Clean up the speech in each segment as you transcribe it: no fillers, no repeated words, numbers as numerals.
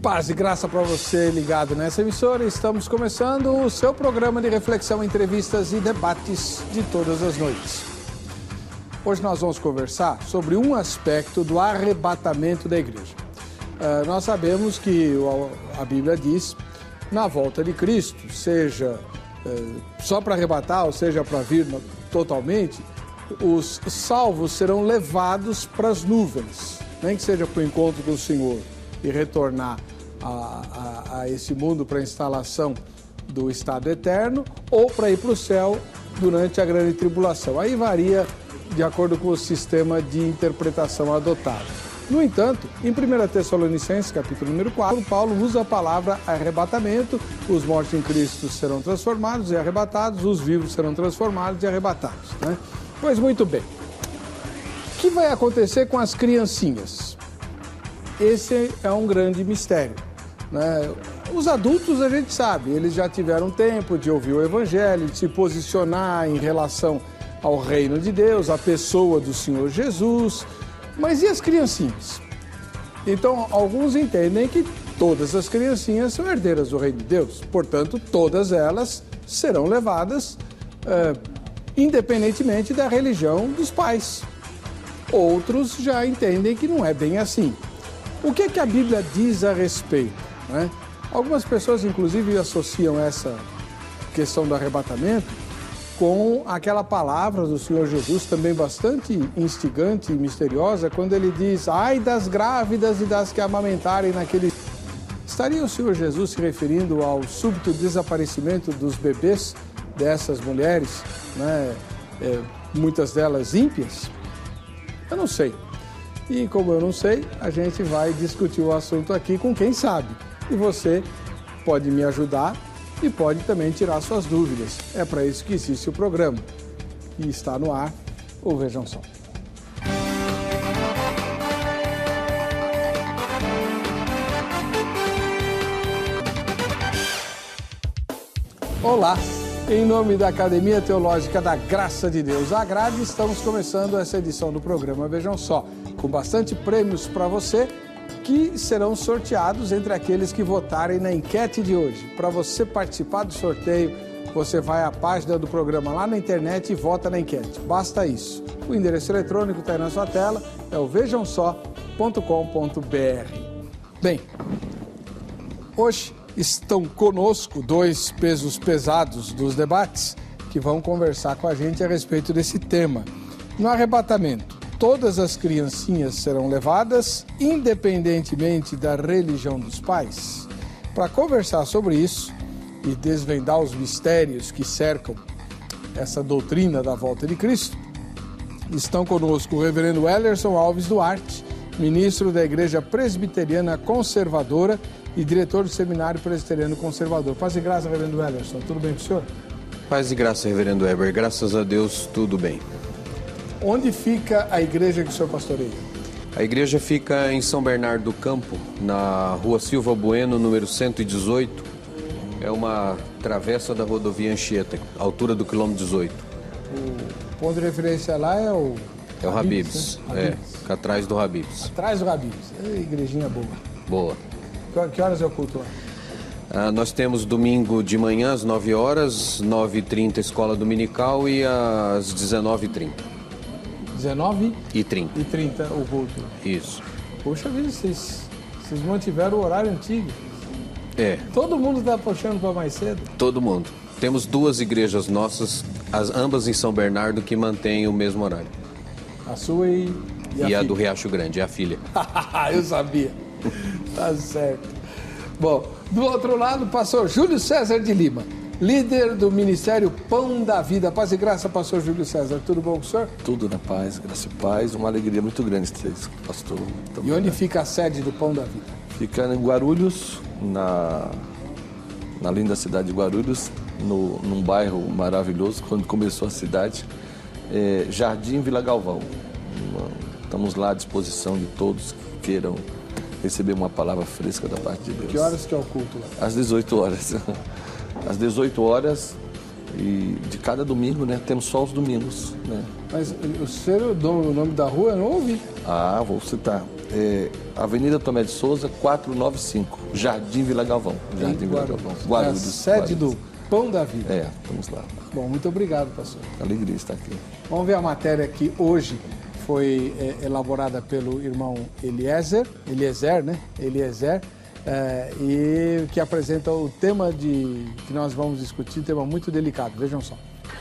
Paz e graça para você ligado nessa emissora. Estamos começando o seu programa de reflexão, entrevistas e debates de todas as noites. Hoje nós vamos conversar sobre um aspecto do arrebatamento da igreja. Nós sabemos que a Bíblia diz, na volta de Cristo, seja só para arrebatar, ou seja para vir totalmente, os salvos serão levados para as nuvens, nem que seja para o encontro do Senhor e retornar a esse mundo para a instalação do estado eterno, ou para ir para o céu durante a grande tribulação. Aí varia de acordo com o sistema de interpretação adotado. No entanto, em 1 Tessalonicenses, capítulo número 4, Paulo usa a palavra arrebatamento. Os mortos em Cristo serão transformados e arrebatados, os vivos serão transformados e arrebatados, né? Pois muito bem. O que vai acontecer com as criancinhas? Esse é um grande mistério, né? Os adultos a gente sabe, eles já tiveram tempo de ouvir o Evangelho, de se posicionar em relação ao reino de Deus, à pessoa do Senhor Jesus. Mas e as criancinhas? Então, alguns entendem que todas as criancinhas são herdeiras do reino de Deus, portanto, todas elas serão levadas independentemente da religião dos pais. Outros já entendem que não é bem assim. O que a Bíblia diz a respeito, né? Algumas pessoas, inclusive, associam essa questão do arrebatamento com aquela palavra do Senhor Jesus, também bastante instigante e misteriosa, quando ele diz: ai das grávidas e das que amamentarem naquele... Estaria o Senhor Jesus se referindo ao súbito desaparecimento dos bebês dessas mulheres, né? Muitas delas ímpias? Eu não sei. E como eu não sei, a gente vai discutir o assunto aqui com quem sabe. E você pode me ajudar e pode também tirar suas dúvidas. É para isso que existe o programa. E está no ar, ou vejam só. Olá! Em nome da Academia Teológica da Graça de Deus, a Grade, estamos começando essa edição do programa Vejam Só, com bastante prêmios para você, que serão sorteados entre aqueles que votarem na enquete de hoje. Para você participar do sorteio, você vai à página do programa lá na internet e vota na enquete. Basta isso. O endereço eletrônico está aí na sua tela, é o vejamsó.com.br. Bem, hoje estão conosco dois pesos pesados dos debates que vão conversar com a gente a respeito desse tema. No arrebatamento, todas as criancinhas serão levadas, independentemente da religião dos pais? Para conversar sobre isso e desvendar os mistérios que cercam essa doutrina da volta de Cristo, estão conosco o reverendo Wellerson Alves Duarte, ministro da Igreja Presbiteriana Conservadora e diretor do Seminário Presbiteriano Conservador. Paz e graça, reverendo Wellerson. Tudo bem com o senhor? Paz e graça, reverendo Weber. Graças a Deus, tudo bem. Onde fica a igreja que o senhor pastoreia? A igreja fica em São Bernardo do Campo, na rua Silva Bueno, número 118. É uma travessa da rodovia Anchieta, altura do quilômetro 18. O ponto de referência lá é o... É o Habib's, né? Fica atrás do Habib's. Atrás do Habib's. É igrejinha boa. Boa. Que horas é o culto lá? Nós temos domingo de manhã às 9 horas, 9h30 escola dominical e às 19h30. 19h30? E 30. E 30 o culto. Isso. Poxa vida, vocês mantiveram o horário antigo. É. Todo mundo está puxando para mais cedo? Todo mundo. Temos duas igrejas nossas, ambas em São Bernardo, que mantêm o mesmo horário. A sua e a do Riacho Grande, é a filha. Eu sabia. Tá certo. Bom, do outro lado, pastor Júlio César de Lima, líder do Ministério Pão da Vida. Paz e graça, pastor Júlio César. Tudo bom com o senhor? Tudo na paz, graça e paz. Uma alegria muito grande ter esse pastor. E onde fica a sede do Pão da Vida? Fica em Guarulhos, na linda cidade de Guarulhos, num bairro maravilhoso, quando começou a cidade, Jardim Vila Galvão. Estamos lá à disposição de todos que queiram receber uma palavra fresca da parte de Deus. Que horas que é o culto lá? Às 18 horas. Às 18 horas, E de cada domingo, né? Temos só os domingos, né? Mas o nome da rua eu não ouvi. Ah, vou citar. Avenida Tomé de Souza, 495, Jardim Vila Galvão. Jardim Vila Galvão. Guarulhos. Sede do Pão da Vida. Vamos lá. Bom, muito obrigado, pastor. Alegria estar aqui. Vamos ver a matéria que hoje foi elaborada pelo irmão Eliezer, e que apresenta o tema que nós vamos discutir, um tema muito delicado. Vejam só.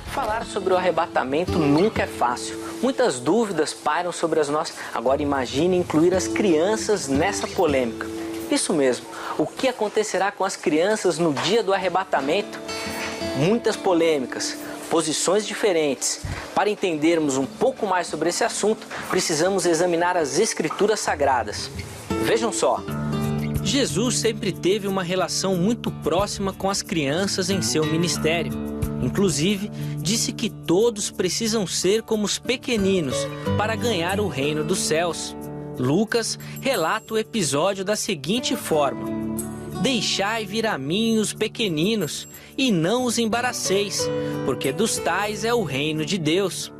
Falar sobre o arrebatamento nunca é fácil. Muitas dúvidas pairam sobre as nossas... Agora imagine incluir as crianças nessa polêmica. Isso mesmo. O que acontecerá com as crianças no dia do arrebatamento? Muitas polêmicas, posições diferentes. Para entendermos um pouco mais sobre esse assunto, precisamos examinar as Escrituras Sagradas. Vejam só. Jesus sempre teve uma relação muito próxima com as crianças em seu ministério. Inclusive, disse que todos precisam ser como os pequeninos para ganhar o reino dos céus. Lucas relata o episódio da seguinte forma: Deixai vir a mim os pequeninos, e não os embaraceis, porque dos tais é o reino de Deus.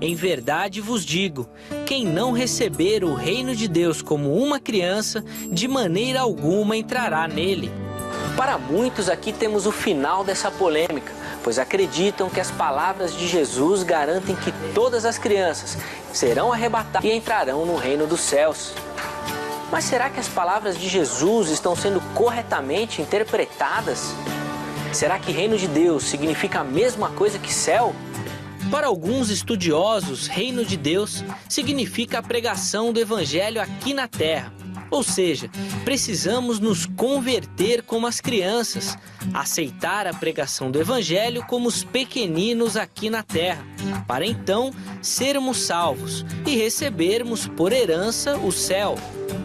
Em verdade vos digo, quem não receber o reino de Deus como uma criança, de maneira alguma entrará nele. Para muitos aqui temos o final dessa polêmica, pois acreditam que as palavras de Jesus garantem que todas as crianças serão arrebatadas e entrarão no reino dos céus. Mas será que as palavras de Jesus estão sendo corretamente interpretadas? Será que reino de Deus significa a mesma coisa que céu? Para alguns estudiosos, reino de Deus significa a pregação do evangelho aqui na terra. Ou seja, precisamos nos converter como as crianças, aceitar a pregação do evangelho como os pequeninos aqui na terra, para então sermos salvos e recebermos por herança o céu.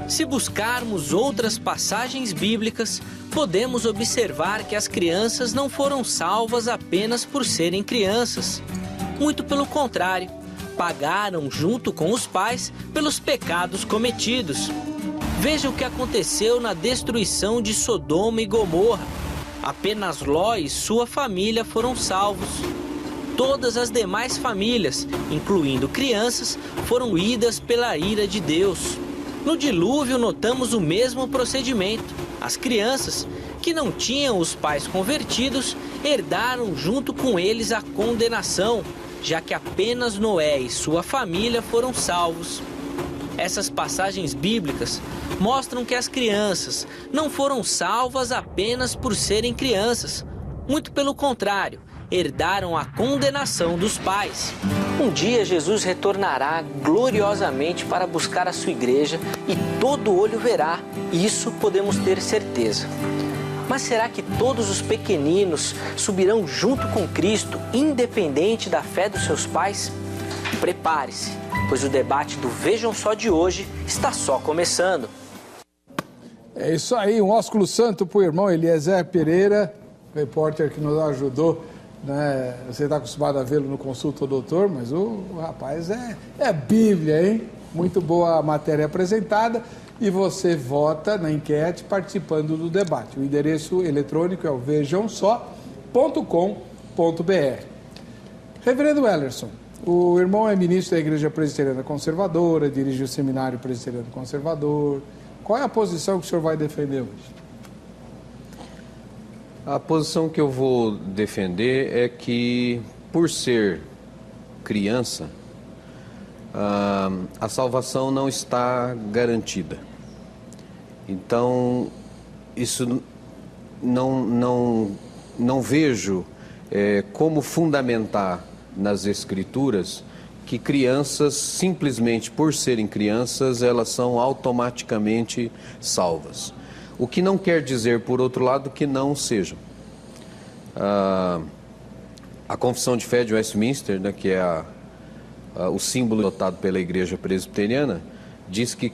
Se buscarmos outras passagens bíblicas, podemos observar que as crianças não foram salvas apenas por serem crianças. Muito pelo contrário, pagaram junto com os pais pelos pecados cometidos. Veja o que aconteceu na destruição de Sodoma e Gomorra. Apenas Ló e sua família foram salvos. Todas as demais famílias, incluindo crianças, foram idas pela ira de Deus. No dilúvio notamos o mesmo procedimento. As crianças, que não tinham os pais convertidos, herdaram junto com eles a condenação, já que apenas Noé e sua família foram salvos. Essas passagens bíblicas mostram que as crianças não foram salvas apenas por serem crianças. Muito pelo contrário, herdaram a condenação dos pais. Um dia Jesus retornará gloriosamente para buscar a sua igreja e todo olho verá, isso podemos ter certeza. Mas será que todos os pequeninos subirão junto com Cristo, independente da fé dos seus pais? Prepare-se, pois o debate do Vejam Só de hoje está só começando. É isso aí, um ósculo santo para o irmão Eliezer Pereira, repórter que nos ajudou, né? Você está acostumado a vê-lo no Consulta Doutor, mas o rapaz é Bíblia, hein? Muito boa a matéria apresentada. E você vota na enquete participando do debate. O endereço eletrônico é o vejamsó.com.br. Reverendo Ellerson, o irmão é ministro da Igreja Presbiteriana Conservadora, dirige o Seminário Presbiteriano Conservador. Qual é a posição que o senhor vai defender hoje? A posição que eu vou defender é que, por ser criança, a salvação não está garantida. Então, isso não vejo como fundamentar nas Escrituras que crianças, simplesmente por serem crianças, elas são automaticamente salvas. O que não quer dizer, por outro lado, que não sejam. A Confissão de Fé de Westminster, né, que é o símbolo adotado pela Igreja Presbiteriana, diz que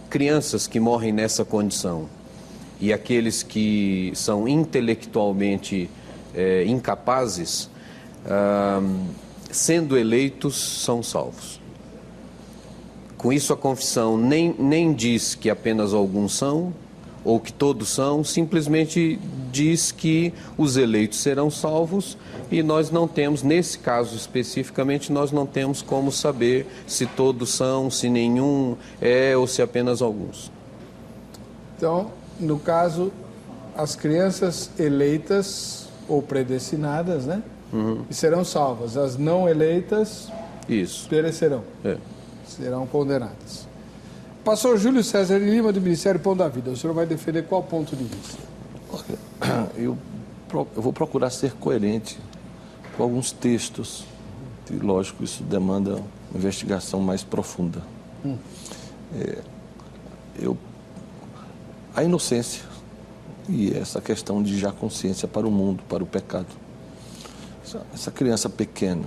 crianças que morrem nessa condição e aqueles que são intelectualmente incapazes, sendo eleitos, são salvos. Com isso, a confissão nem diz que apenas alguns são, ou que todos são, simplesmente diz que os eleitos serão salvos e nós não temos, nesse caso especificamente, nós não temos como saber se todos são, se nenhum é ou se apenas alguns. Então, no caso, as crianças eleitas ou predestinadas, né? E serão salvas. As não eleitas perecerão. Serão condenadas. Pastor Júlio César de Lima, do Ministério Pão da Vida. O senhor vai defender qual ponto de vista? Eu vou procurar ser coerente com alguns textos. E, lógico, isso demanda uma investigação mais profunda. A inocência e essa questão de já consciência para o mundo, para o pecado. Essa criança pequena,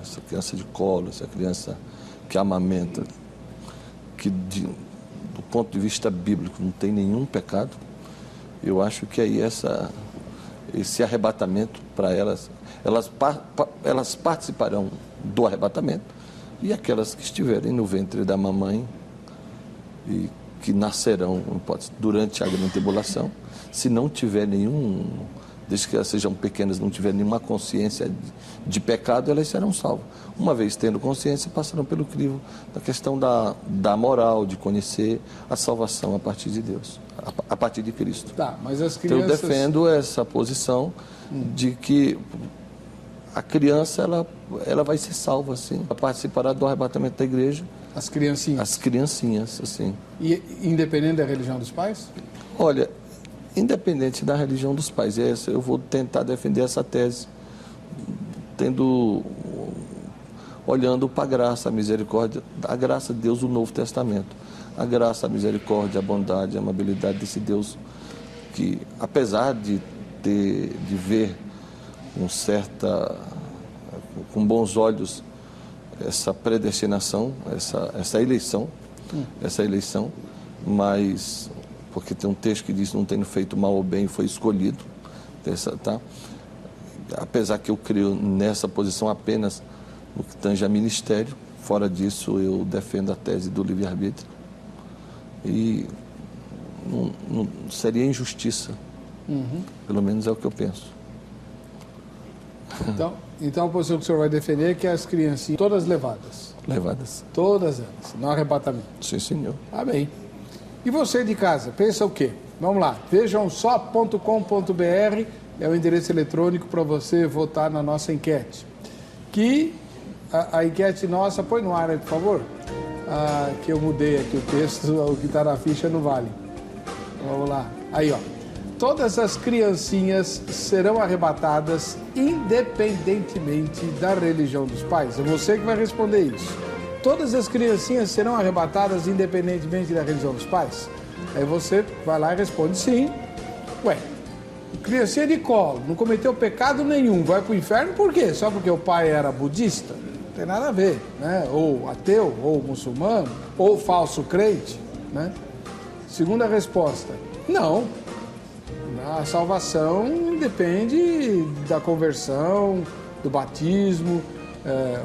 essa criança de colo, essa criança que amamenta, que do ponto de vista bíblico não tem nenhum pecado, eu acho que aí esse arrebatamento para elas participarão do arrebatamento, e aquelas que estiverem no ventre da mamãe e que nascerão durante a grande tribulação, se não tiver desde que elas sejam pequenas, não tiver nenhuma consciência de pecado, elas serão salvas. Uma vez tendo consciência, passarão pelo crivo da questão da moral, de conhecer a salvação a partir de Deus, a partir de Cristo. Tá, mas as crianças... Então, eu defendo essa posição de que a criança ela vai ser salva, assim, participará do arrebatamento da igreja. As criancinhas? As criancinhas, assim. E independente da religião dos pais? Olha, independente da religião dos pais, eu vou tentar defender essa tese, olhando para a graça, a misericórdia, a graça de Deus do Novo Testamento. A graça, a misericórdia, a bondade, a amabilidade desse Deus que, apesar de ver com bons olhos essa predestinação, essa eleição, mas porque tem um texto que diz: não tendo feito mal ou bem, foi escolhido, tá? Apesar que eu creio nessa posição apenas no que tange a ministério, fora disso eu defendo a tese do livre-arbítrio, e não seria injustiça, pelo menos é o que eu penso. Então a posição que o senhor vai defender é que as criancinhas, todas levadas. Levadas. Todas elas, no arrebatamento. Sim, senhor. Tá bem. E você de casa, pensa o quê? Vamos lá, vejamsó.com.br é o endereço eletrônico para você votar na nossa enquete. Que a enquete nossa, põe no ar aí, por favor, que eu mudei aqui o texto, o que está na ficha não vale. Vamos lá. Aí, ó. Todas as criancinhas serão arrebatadas independentemente da religião dos pais. É você que vai responder isso. Todas as criancinhas serão arrebatadas independentemente da religião dos pais? Aí você vai lá e responde sim. Ué, criancinha de colo, não cometeu pecado nenhum, vai para o inferno por quê? Só porque o pai era budista? Não tem nada a ver, né? Ou ateu, ou muçulmano, ou falso crente, né? Segunda resposta, não. A salvação depende da conversão, do batismo,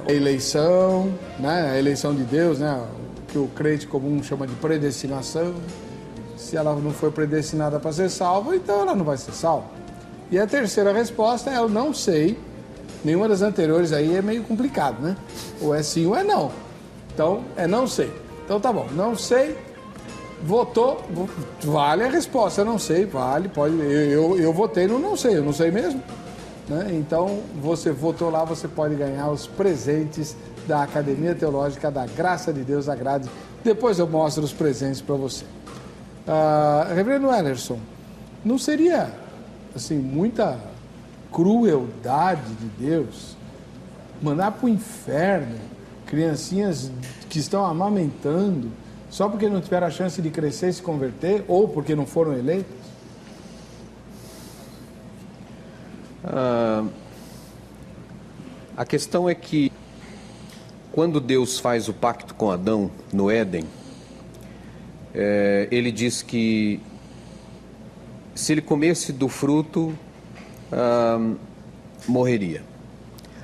a eleição, né? A eleição de Deus, né? O que o crente comum chama de predestinação. Se ela não foi predestinada para ser salva, então ela não vai ser salva. E a terceira resposta é eu não sei. Nenhuma das anteriores aí é meio complicado, né? Ou é sim ou é não. Então, é não sei. Então tá bom, não sei. Votou, vale a resposta, não sei, vale, pode. Eu votei no não sei, eu não sei mesmo. Né? Então, você votou lá, você pode ganhar os presentes da Academia Teológica da Graça de Deus, a grade. Depois eu mostro os presentes para você. Reverendo Ellerson, não seria assim muita crueldade de Deus mandar para o inferno criancinhas que estão amamentando só porque não tiveram a chance de crescer e se converter, ou porque não foram eleitos? A questão é que, quando Deus faz o pacto com Adão no Éden, ele diz que se ele comesse do fruto, morreria.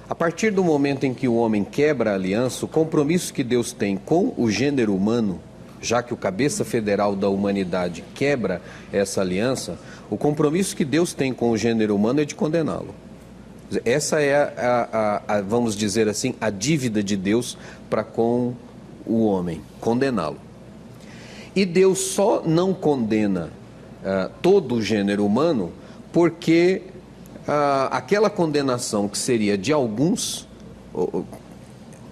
A partir do momento em que o homem quebra a aliança, o compromisso que Deus tem com o gênero humano já que o cabeça federal da humanidade quebra essa aliança, o compromisso que Deus tem com o gênero humano é de condená-lo. Essa é, vamos dizer assim, a dívida de Deus para com o homem, condená-lo. E Deus só não condena todo o gênero humano porque aquela condenação que seria de alguns,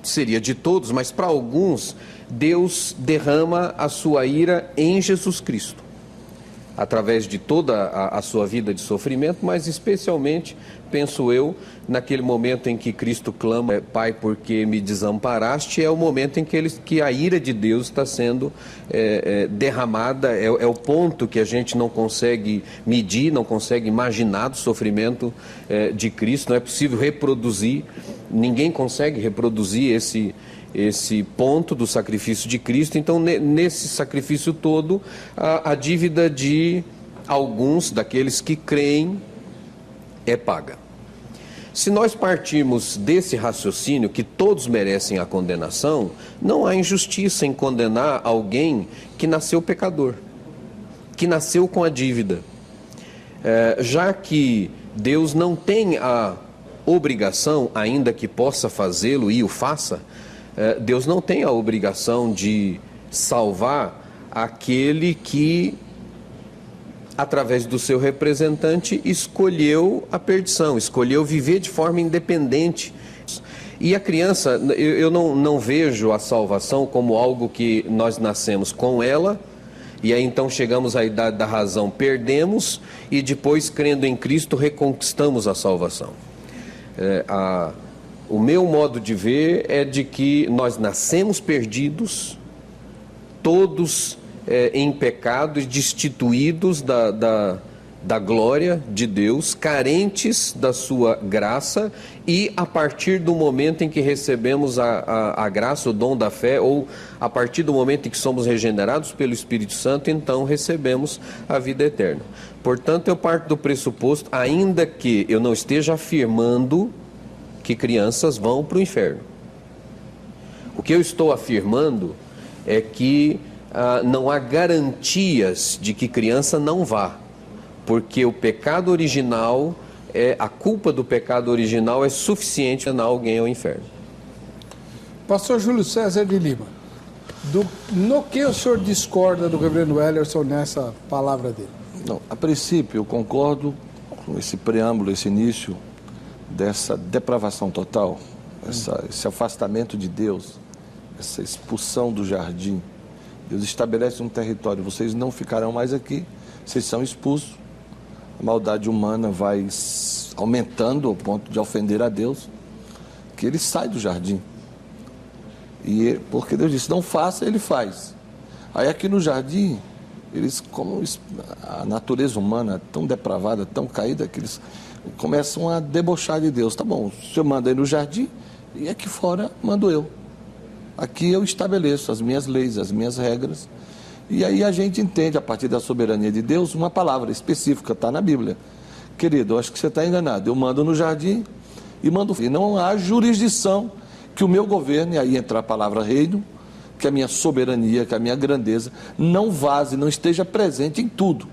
seria de todos, mas para alguns, Deus derrama a sua ira em Jesus Cristo, através de toda a sua vida de sofrimento, mas especialmente, penso eu, naquele momento em que Cristo clama, Pai, porque me desamparaste, é o momento em que a ira de Deus está sendo derramada, é o ponto que a gente não consegue medir, não consegue imaginar do sofrimento de Cristo, não é possível reproduzir, ninguém consegue reproduzir esse ponto do sacrifício de Cristo. Então, nesse sacrifício todo, a dívida de alguns daqueles que creem é paga. Se nós partirmos desse raciocínio que todos merecem a condenação, não há injustiça em condenar alguém que nasceu pecador, que nasceu com a dívida. Já que Deus não tem a obrigação, ainda que possa fazê-lo e o faça, Deus não tem a obrigação de salvar aquele que, através do seu representante, escolheu a perdição, escolheu viver de forma independente. E a criança, eu não vejo a salvação como algo que nós nascemos com ela, e aí então chegamos à idade da razão, perdemos, e depois, crendo em Cristo, reconquistamos a salvação. O meu modo de ver é de que nós nascemos perdidos, todos em pecado e destituídos da glória de Deus, carentes da sua graça, e a partir do momento em que recebemos a graça, o dom da fé, ou a partir do momento em que somos regenerados pelo Espírito Santo, então recebemos a vida eterna. Portanto, eu parto do pressuposto, ainda que eu não esteja afirmando que crianças vão para o inferno. O que eu estou afirmando é que não há garantias de que criança não vá, porque o pecado original, a culpa do pecado original é suficiente para mandar alguém ao inferno. Pastor Júlio César de Lima, no que o senhor discorda do reverendo Wellerson nessa palavra dele? Não, a princípio eu concordo com esse preâmbulo, esse início dessa depravação total, esse afastamento de Deus, essa expulsão do jardim. Deus estabelece um território, vocês não ficarão mais aqui, vocês são expulsos. A maldade humana vai aumentando ao ponto de ofender a Deus, que ele sai do jardim. E porque Deus disse, não faça, ele faz. Aí aqui no jardim, eles, como a natureza humana é tão depravada, tão caída, que eles começam a debochar de Deus. Tá bom, o senhor manda aí no jardim e aqui fora mando eu. Aqui eu estabeleço as minhas leis, as minhas regras. E aí a gente entende, a partir da soberania de Deus, uma palavra específica, está na Bíblia. Querido, eu acho que você está enganado. Eu mando no jardim e mando. E não há jurisdição que o meu governo, e aí entra a palavra reino, que a minha soberania, que a minha grandeza, não vaze, não esteja presente em tudo.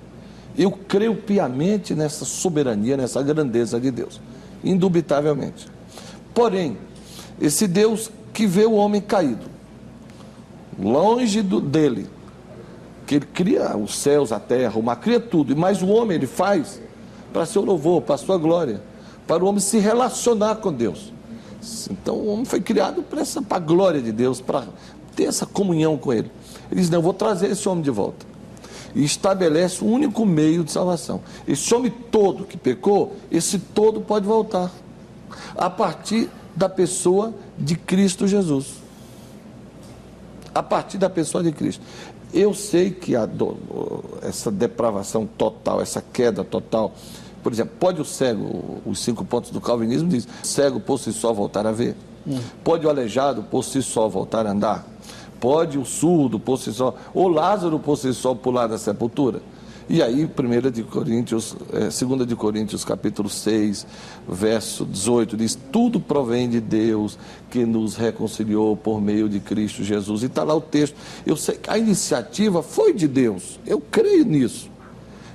Eu creio piamente nessa soberania, nessa grandeza de Deus, indubitavelmente. Porém, esse Deus que vê o homem caído, longe dele, que ele cria os céus, a terra, o mar, cria tudo, mas o homem ele faz para seu louvor, para sua glória, para o homem se relacionar com Deus. Então o homem foi criado para a glória de Deus, para ter essa comunhão com ele. Ele diz, não, eu vou trazer esse homem de volta. E estabelece o único meio de salvação. Esse homem todo que pecou, esse todo pode voltar, a partir da pessoa de Cristo Jesus. A partir da pessoa de Cristo. Eu sei que essa depravação total, essa queda total, por exemplo, pode o cego, os 5 pontos do calvinismo diz, o cego por si só voltar a ver? Pode o aleijado por si só voltar a andar? Pode o surdo por si só, ou Lázaro por si só pular da sepultura? E aí, 2 de Coríntios, capítulo 6, verso 18, diz: tudo provém de Deus, que nos reconciliou por meio de Cristo Jesus. E está lá o texto. Eu sei que a iniciativa foi de Deus, eu creio nisso.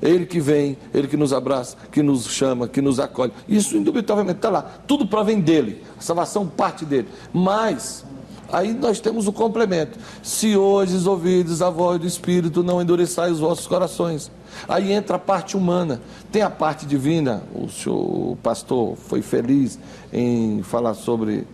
Ele que vem, Ele que nos abraça, que nos chama, que nos acolhe. Isso indubitavelmente está lá. Tudo provém dele, a salvação parte dele. Mas aí nós temos o complemento: se hoje ouvides a voz do Espírito, não endureçai os vossos corações. Aí entra a parte humana, tem a parte divina. O pastor foi feliz em falar sobre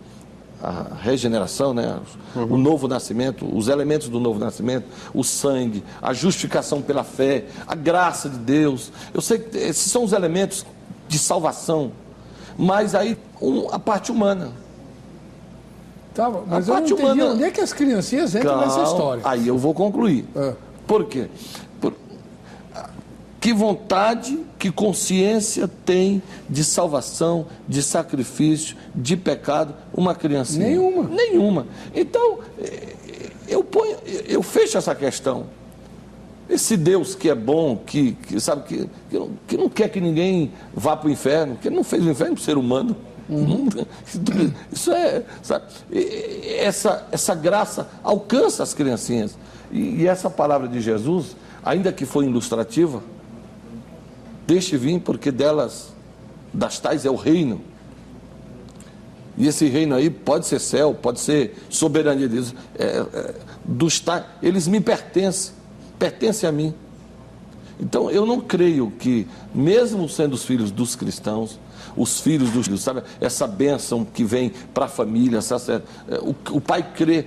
a regeneração, né? O novo nascimento, os elementos do novo nascimento, o sangue, a justificação pela fé, a graça de Deus. Eu sei que esses são os elementos de salvação, mas aí a parte humana. Tá, mas eu não entendi onde é que as criancinhas entram nessa história. Aí eu vou concluir. Por quê? Que vontade, que consciência tem de salvação, de sacrifício, de pecado uma criancinha? Nenhuma. Então, eu fecho essa questão. Esse Deus que é bom, que sabe, que não quer que ninguém vá para o inferno, que não fez o inferno para o ser humano. Isso sabe, essa graça alcança as criancinhas. E essa palavra de Jesus, ainda que foi ilustrativa, deixe vir, porque das tais é o reino. E esse reino aí pode ser céu, pode ser soberania de Deus. Eles me pertencem a mim. Então eu não creio que, mesmo sendo os filhos dos cristãos, os filhos dos filhos, sabe, essa bênção que vem para a família, o pai crê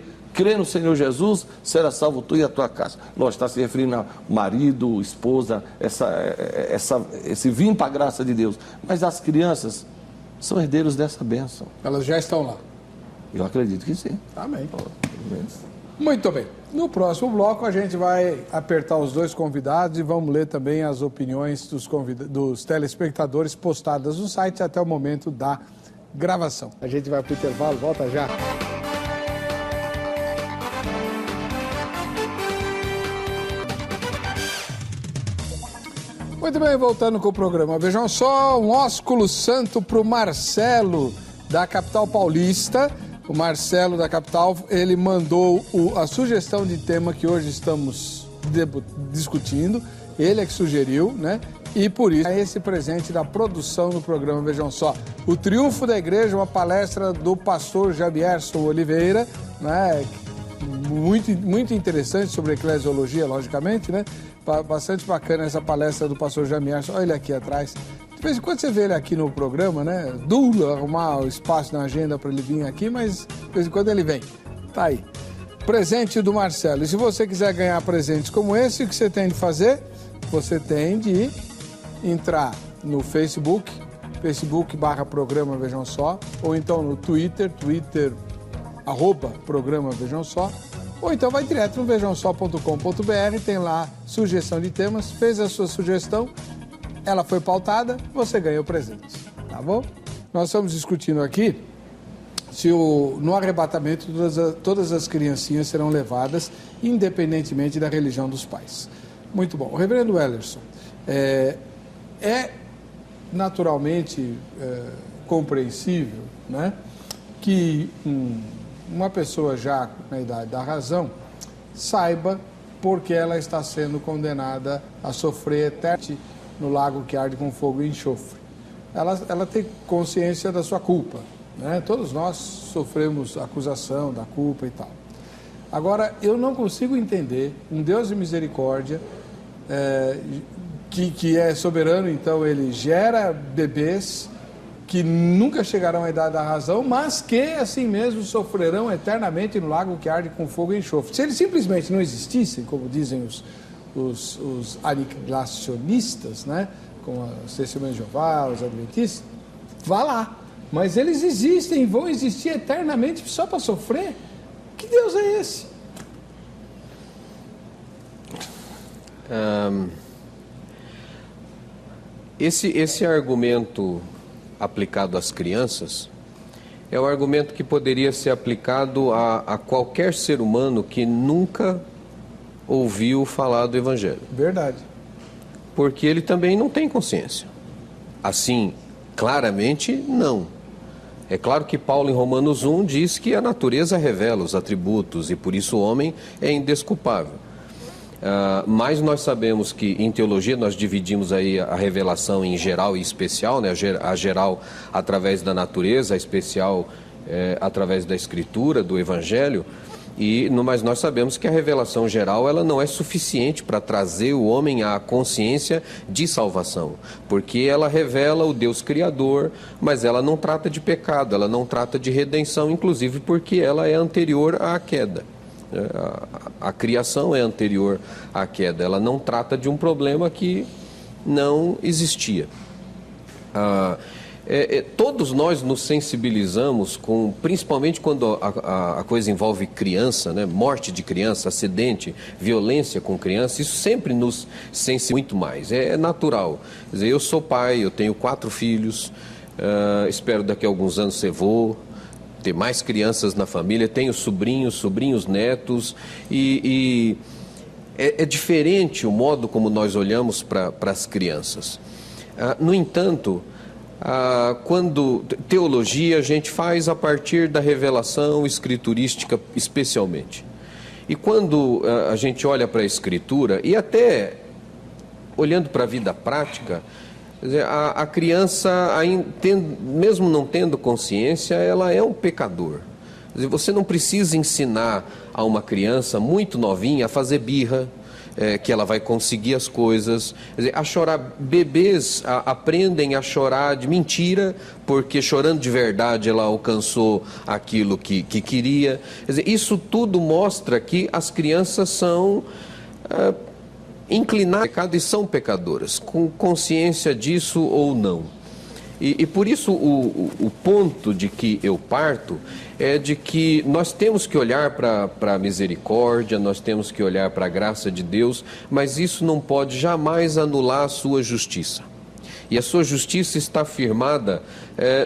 no Senhor Jesus, será salvo tu e a tua casa. Lógico, está se referindo ao marido, esposa, esse vir para a graça de Deus. Mas as crianças são herdeiros dessa bênção. Elas já estão lá? Eu acredito que sim. Amém. Muito bem. No próximo bloco a gente vai apertar os dois convidados e vamos ler também as opiniões dos telespectadores postadas no site até o momento da gravação. A gente vai para o intervalo, volta já. Muito bem, voltando com o programa. Vejam só, um ósculo santo para o Marcelo, da capital paulista. O Marcelo da capital, ele mandou a sugestão de tema que hoje estamos discutindo. Ele é que sugeriu, né? E por isso, é esse presente da produção do programa. Vejam só, o Triunfo da Igreja, uma palestra do pastor Jamierson Oliveira, né? Muito interessante sobre eclesiologia, logicamente, né? Bastante bacana essa palestra do pastor Jamierson. Olha ele aqui atrás. De vez em quando você vê ele aqui no programa, né? Duro arrumar o espaço na agenda para ele vir aqui, mas de vez em quando ele vem. Tá aí. Presente do Marcelo. E se você quiser ganhar presentes como esse, o que você tem de fazer? Você tem de entrar no Facebook, Facebook/programa Vejam Só, ou então no Twitter, @programa Vejam Só, ou então vai direto no vejamsó.com.br, tem lá sugestão de temas, fez a sua sugestão, ela foi pautada, você ganhou presente, tá bom? Nós estamos discutindo aqui se no arrebatamento todas as criancinhas serão levadas, independentemente da religião dos pais. Muito bom. O reverendo Wellerson, é naturalmente compreensível, né, que uma pessoa já na idade da razão saiba porque ela está sendo condenada a sofrer eternamente no lago que arde com fogo e enxofre. Ela tem consciência da sua culpa, né? Todos nós sofremos acusação da culpa e tal. Agora, eu não consigo entender um Deus de misericórdia que é soberano, então ele gera bebês que nunca chegarão à idade da razão, mas que assim mesmo sofrerão eternamente no lago que arde com fogo e enxofre. Se eles simplesmente não existissem, como dizem os aniquilacionistas, né, como as Testemunhas de Jeová, os adventistas, vá lá. Mas eles existem e vão existir eternamente só para sofrer? Que Deus é esse? Esse argumento aplicado às crianças é o argumento que poderia ser aplicado a qualquer ser humano que nunca ouviu falar do Evangelho. Verdade. porque ele também não tem consciência. Assim, claramente, não. É claro que Paulo, em Romanos 1, diz que a natureza revela os atributos e por isso o homem é indesculpável. Mas nós sabemos que em teologia nós dividimos aí a revelação em geral e especial, né? A geral através da natureza, a especial através da Escritura, do Evangelho. Mas nós sabemos que a revelação geral ela não é suficiente para trazer o homem à consciência de salvação, porque ela revela o Deus Criador, mas ela não trata de pecado, ela não trata de redenção, inclusive porque ela é anterior à queda. A criação é anterior à queda, ela não trata de um problema que não existia. Todos nós nos sensibilizamos principalmente quando a coisa envolve criança, né? Morte de criança, acidente, violência com criança, isso sempre nos sensibiliza muito mais, é natural. Quer dizer, eu sou pai, eu tenho 4 filhos, espero daqui a alguns anos ser vô, ter mais crianças na família, tenho sobrinhos, netos, e é diferente o modo como nós olhamos para as crianças. No entanto, quando teologia a gente faz a partir da revelação escriturística especialmente. E quando a gente olha para a Escritura, e até olhando para a vida prática, quer dizer, a criança, mesmo não tendo consciência, ela é um pecador. Quer dizer, você não precisa ensinar a uma criança muito novinha a fazer birra, que ela vai conseguir as coisas, quer dizer, a chorar. Bebês aprendem a chorar de mentira, porque chorando de verdade ela alcançou aquilo que queria. Quer dizer, isso tudo mostra que as crianças são inclinadas ao pecado e são pecadoras, com consciência disso ou não. E por isso o ponto de que eu parto é de que nós temos que olhar para a misericórdia, nós temos que olhar para a graça de Deus, mas isso não pode jamais anular a sua justiça. E a sua justiça está firmada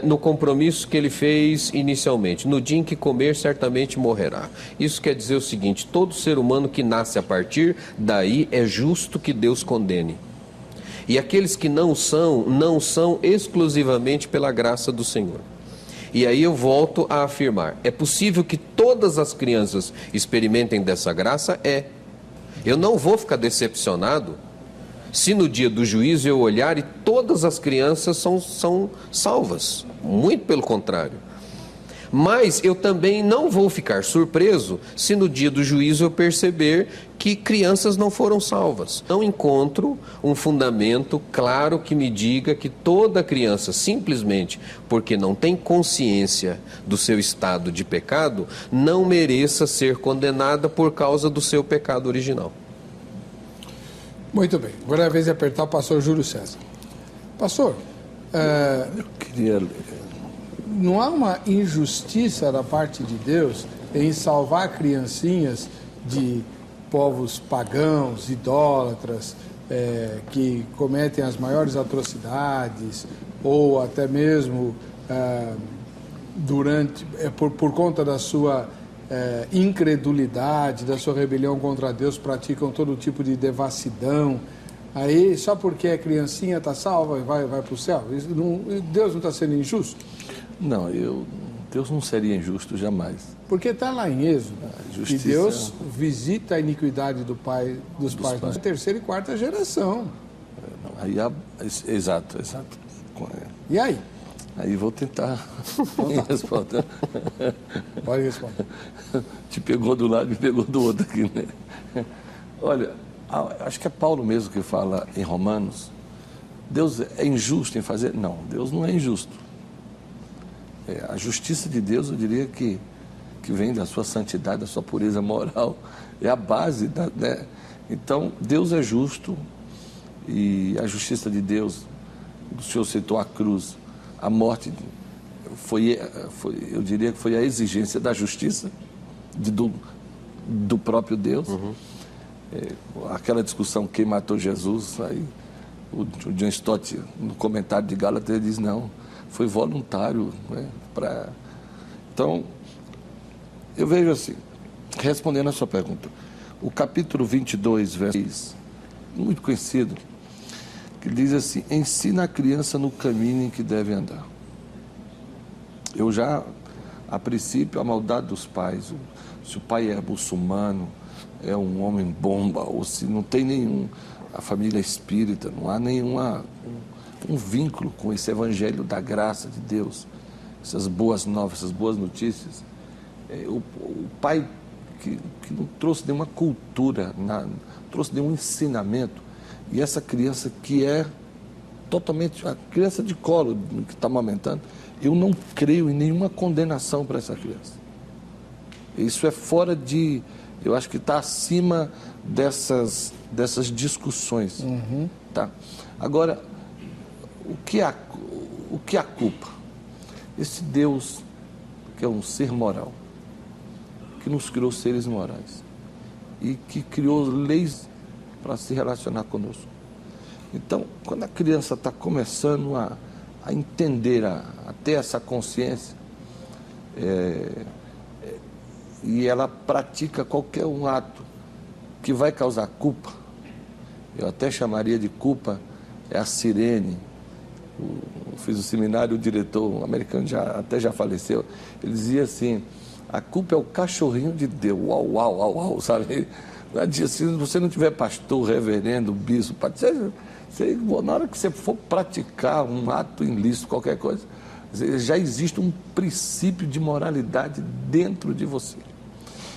no compromisso que ele fez inicialmente. No dia em que comer, certamente morrerá. Isso quer dizer o seguinte: todo ser humano que nasce a partir daí é justo que Deus condene. E aqueles que não são exclusivamente pela graça do Senhor. E aí eu volto a afirmar, é possível que todas as crianças experimentem dessa graça? Eu não vou ficar decepcionado se no dia do juízo eu olhar e todas as crianças são salvas. Muito pelo contrário. Mas eu também não vou ficar surpreso se no dia do juízo eu perceber que crianças não foram salvas. Não encontro um fundamento claro que me diga que toda criança, simplesmente porque não tem consciência do seu estado de pecado, não mereça ser condenada por causa do seu pecado original. Muito bem. Agora é a vez de apertar o pastor Júlio César. Pastor, eu queria... não há uma injustiça da parte de Deus em salvar criancinhas de povos pagãos, idólatras, que cometem as maiores atrocidades, ou até mesmo por conta da sua incredulidade, da sua rebelião contra Deus, praticam todo tipo de devassidão. Aí, só porque a criancinha está salva e vai para o céu, Deus não está sendo injusto? Não, Deus não seria injusto jamais. Porque está lá em Êxodo, que Deus visita a iniquidade dos pais na terceira e quarta geração. Exato. E aí? Aí vou tentar responder. Pode responder. Te pegou do lado e me pegou do outro aqui, né? Olha, acho que é Paulo mesmo que fala em Romanos, Deus é injusto em fazer? Não, Deus não é injusto. A justiça de Deus, eu diria que vem da sua santidade, da sua pureza moral, é a base né? Então, Deus é justo e a justiça de Deus, o Senhor citou a cruz, a morte eu diria que foi a exigência da justiça do próprio Deus. Uhum. Aquela discussão, quem matou Jesus, aí o John Stott, no comentário de Gálatas, ele diz, não, foi voluntário, né, Então, eu vejo assim, respondendo a sua pergunta, o capítulo 22, verso 6, muito conhecido, que diz assim: ensina a criança no caminho em que deve andar. Eu já, a princípio, a maldade dos pais, se o pai é muçulmano, é um homem bomba, ou se não tem nenhum, a família espírita, não há um vínculo com esse evangelho da graça de Deus, essas boas novas, essas boas notícias. O pai que não trouxe nenhuma cultura, não trouxe nenhum ensinamento, e essa criança que é totalmente a criança de colo que está amamentando, eu não creio em nenhuma condenação para essa criança. Isso é fora de, eu acho que está acima dessas discussões. Uhum. Tá? Agora, o que é a culpa? Esse Deus, que é um ser moral, que nos criou seres morais e que criou leis para se relacionar conosco. Então, quando a criança está começando a entender, a ter essa consciência, e ela pratica qualquer um ato que vai causar culpa, eu até chamaria de culpa, é a sirene. Eu fiz o seminário, o diretor americano até já faleceu, ele dizia assim: a culpa é o cachorrinho de Deus, uau, uau, uau, uau, sabe? Se você não tiver pastor, reverendo, bispo, na hora que você for praticar um ato ilícito, qualquer coisa, já existe um princípio de moralidade dentro de você.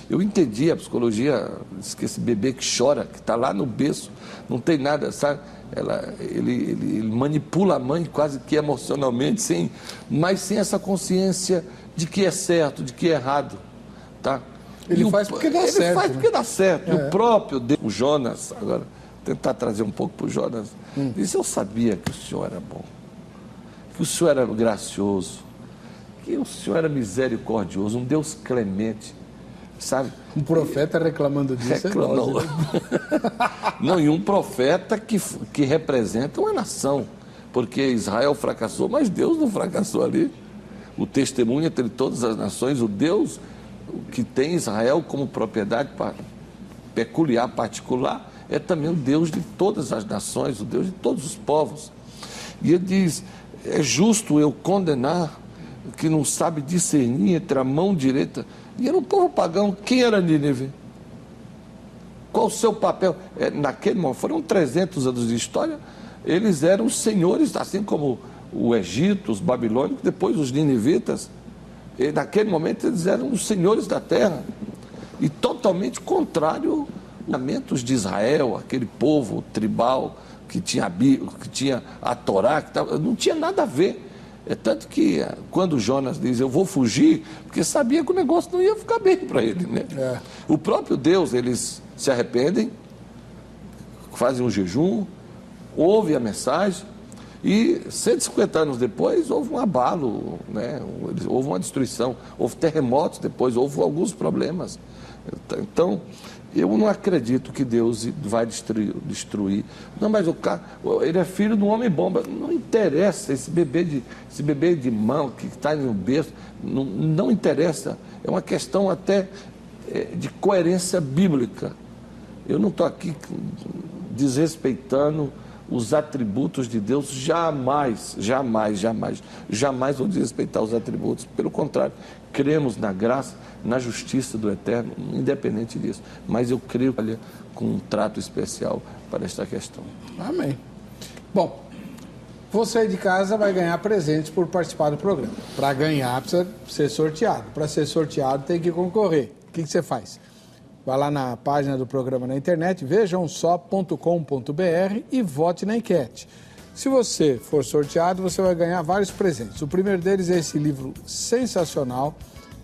Eu entendi a psicologia, que esse bebê que chora, que está lá no berço, não tem nada, sabe? Ele manipula a mãe quase que emocionalmente, mas sem essa consciência de que é certo, de que é errado, tá? Ele faz porque dá certo. Ele faz porque dá certo. E o próprio Deus, o Jonas, agora, tentar trazer um pouco para o Jonas, disse: eu sabia que o Senhor era bom, que o Senhor era gracioso, que o Senhor era misericordioso, um Deus clemente, sabe? Um profeta reclamando disso. Reclamou. Não, e um profeta que representa uma nação, porque Israel fracassou, mas Deus não fracassou ali. O testemunho entre todas as nações, o Deus que tem Israel como propriedade peculiar, particular, é também o Deus de todas as nações, o Deus de todos os povos. E ele diz: é justo eu condenar que não sabe discernir entre a mão direita. E era um povo pagão. Quem era Nínive? Qual o seu papel? Naquele momento, foram 300 anos de história, eles eram os senhores, assim como o Egito, os babilônicos, depois os ninivitas. E naquele momento eles eram os senhores da terra. E totalmente contrário aos mandamentos de Israel, aquele povo tribal que tinha a Torá, não tinha nada a ver. É tanto que quando Jonas diz: eu vou fugir, porque sabia que o negócio não ia ficar bem para ele, né? O próprio Deus, eles se arrependem, fazem um jejum, ouvem a mensagem, e 150 anos depois houve um abalo, né? Houve uma destruição, houve terremotos depois, houve alguns problemas. Então, eu não acredito que Deus vai destruir. Não, mas ele é filho de um homem bomba. Não interessa, esse bebê de mão que está no berço, não interessa. É uma questão até de coerência bíblica. Eu não estou aqui desrespeitando os atributos de Deus, jamais vou desrespeitar os atributos. Pelo contrário, cremos na graça, na justiça do Eterno, independente disso. Mas eu creio com um trato especial para esta questão. Amém. Bom, você de casa vai ganhar presentes por participar do programa. Para ganhar, precisa ser sorteado. Para ser sorteado, tem que concorrer. O que você faz? Vai lá na página do programa na internet, vejamsó.com.br e vote na enquete. Se você for sorteado, você vai ganhar vários presentes. O primeiro deles é esse livro sensacional,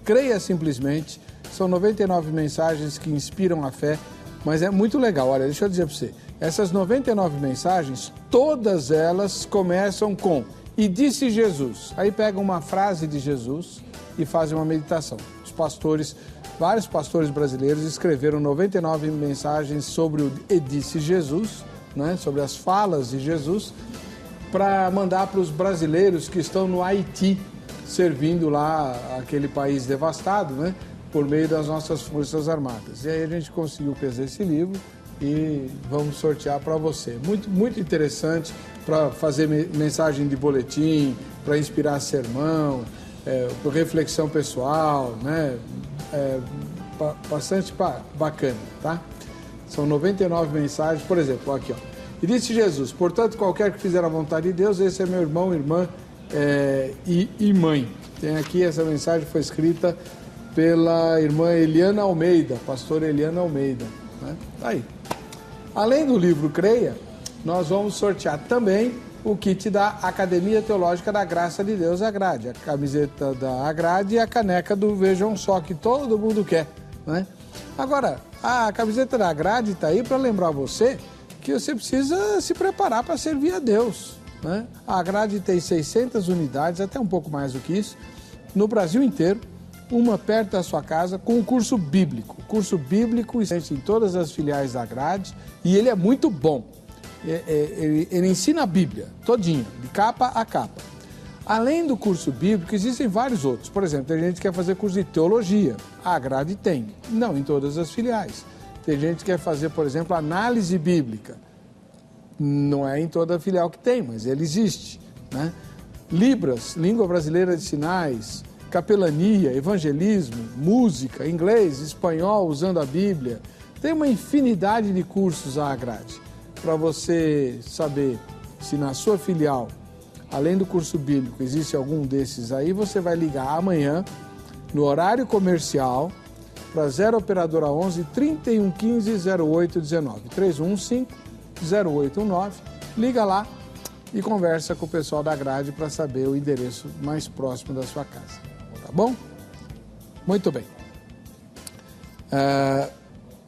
Creia Simplesmente. São 99 mensagens que inspiram a fé, mas é muito legal. Olha, deixa eu dizer para você, essas 99 mensagens, todas elas começam com "e disse Jesus". Aí pega uma frase de Jesus e fazem uma meditação. Vários pastores brasileiros escreveram 99 mensagens sobre o "e disse Jesus", né, sobre as falas de Jesus, para mandar para os brasileiros que estão no Haiti, servindo lá aquele país devastado, né, por meio das nossas Forças Armadas. E aí a gente conseguiu fazer esse livro e vamos sortear para você. Muito, muito interessante. para fazer mensagem de boletim, para inspirar sermão, reflexão pessoal, né? Bastante bacana, tá? São 99 mensagens, por exemplo, aqui, ó. E disse Jesus: portanto, qualquer que fizer a vontade de Deus, esse é meu irmão, irmã e mãe. Tem aqui, essa mensagem foi escrita pela irmã Eliana Almeida, pastora Eliana Almeida, né? Tá aí. Além do livro Creia, nós vamos sortear também o kit da Academia Teológica da Graça de Deus, Agrade, a camiseta da Agrade e a caneca do Vejam Só, que todo mundo quer, né? Agora, a camiseta da Agrade está aí para lembrar você que você precisa se preparar para servir a Deus, né? A Agrade tem 600 unidades, até um pouco mais do que isso, no Brasil inteiro, uma perto da sua casa, com um curso bíblico. O curso bíblico existe em todas as filiais da Agrade e ele é muito bom. Ele ensina a Bíblia todinha, de capa a capa. Além do curso bíblico, existem vários outros. Por exemplo, tem gente que quer fazer curso de teologia. A Agrade tem. Não em todas as filiais. Tem gente que quer fazer, por exemplo, análise bíblica. Não é em toda a filial que tem, mas ele existe, né? Libras, língua brasileira de sinais, capelania, evangelismo, música, inglês, espanhol, usando a Bíblia. Tem uma infinidade de cursos a Agrade. Para você saber se na sua filial, além do curso bíblico, existe algum desses aí, você vai ligar amanhã, no horário comercial, para 0 Operadora 11 3115 0819, 315-0819, liga lá e conversa com o pessoal da Grade para saber o endereço mais próximo da sua casa, tá bom? Muito bem.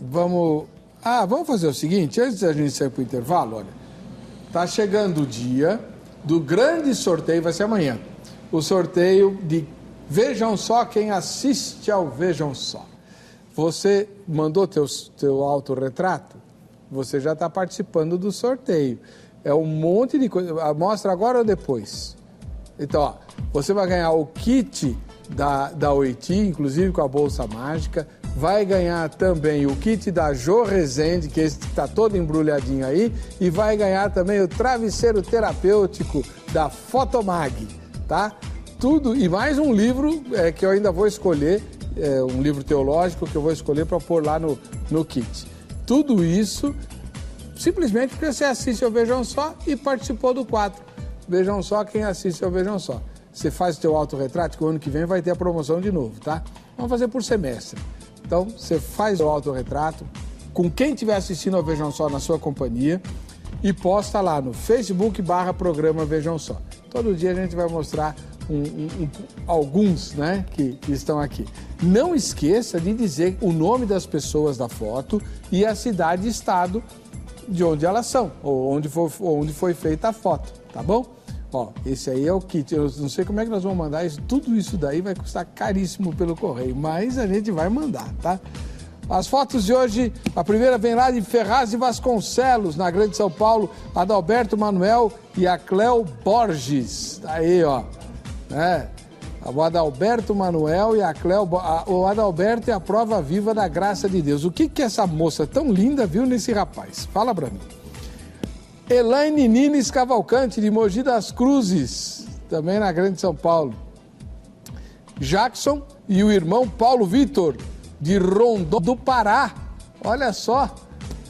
Vamos fazer o seguinte, antes da gente sair para o intervalo, olha, tá chegando o dia do grande sorteio, vai ser amanhã, o sorteio de Vejam Só, quem assiste ao Vejam Só. Você mandou teu autorretrato, você já está participando do sorteio. É um monte de coisa, mostra agora ou depois? Então, ó, você vai ganhar o kit da Oiti, inclusive com a Bolsa Mágica, vai ganhar também o kit da Jo Rezende, que está todo embrulhadinho aí, e vai ganhar também o travesseiro terapêutico da Fotomag, tá? Tudo, e mais um livro que eu ainda vou escolher, um livro teológico que eu vou escolher para pôr lá no kit. Tudo isso simplesmente porque você assiste ao Vejam Só e participou do 4. Vejam Só, quem assiste ao Vejam Só. Você faz o teu autorretrato, que o ano que vem vai ter a promoção de novo, tá? Vamos fazer por semestre. Então, você faz o autorretrato com quem estiver assistindo ao Vejam Só na sua companhia e posta lá no Facebook/programa Vejam Só. Todo dia a gente vai mostrar alguns, né, que estão aqui. Não esqueça de dizer o nome das pessoas da foto e a cidade e estado de onde elas são, ou onde foi feita a foto, tá bom? Ó, esse aí é o kit. Eu não sei como é que nós vamos mandar isso. Tudo isso daí vai custar caríssimo pelo correio, mas a gente vai mandar, tá? As fotos de hoje, a primeira vem lá de Ferraz e Vasconcelos, na Grande São Paulo, Adalberto Manuel e a Cléo Borges. Tá aí, ó. O Adalberto Manuel e a Cléo... O Adalberto é a prova viva da graça de Deus. O que essa moça tão linda viu nesse rapaz? Fala pra mim. Elaine Nines Cavalcante, de Mogi das Cruzes, também na Grande São Paulo. Jackson e o irmão Paulo Vitor, de Rondon do Pará. Olha só,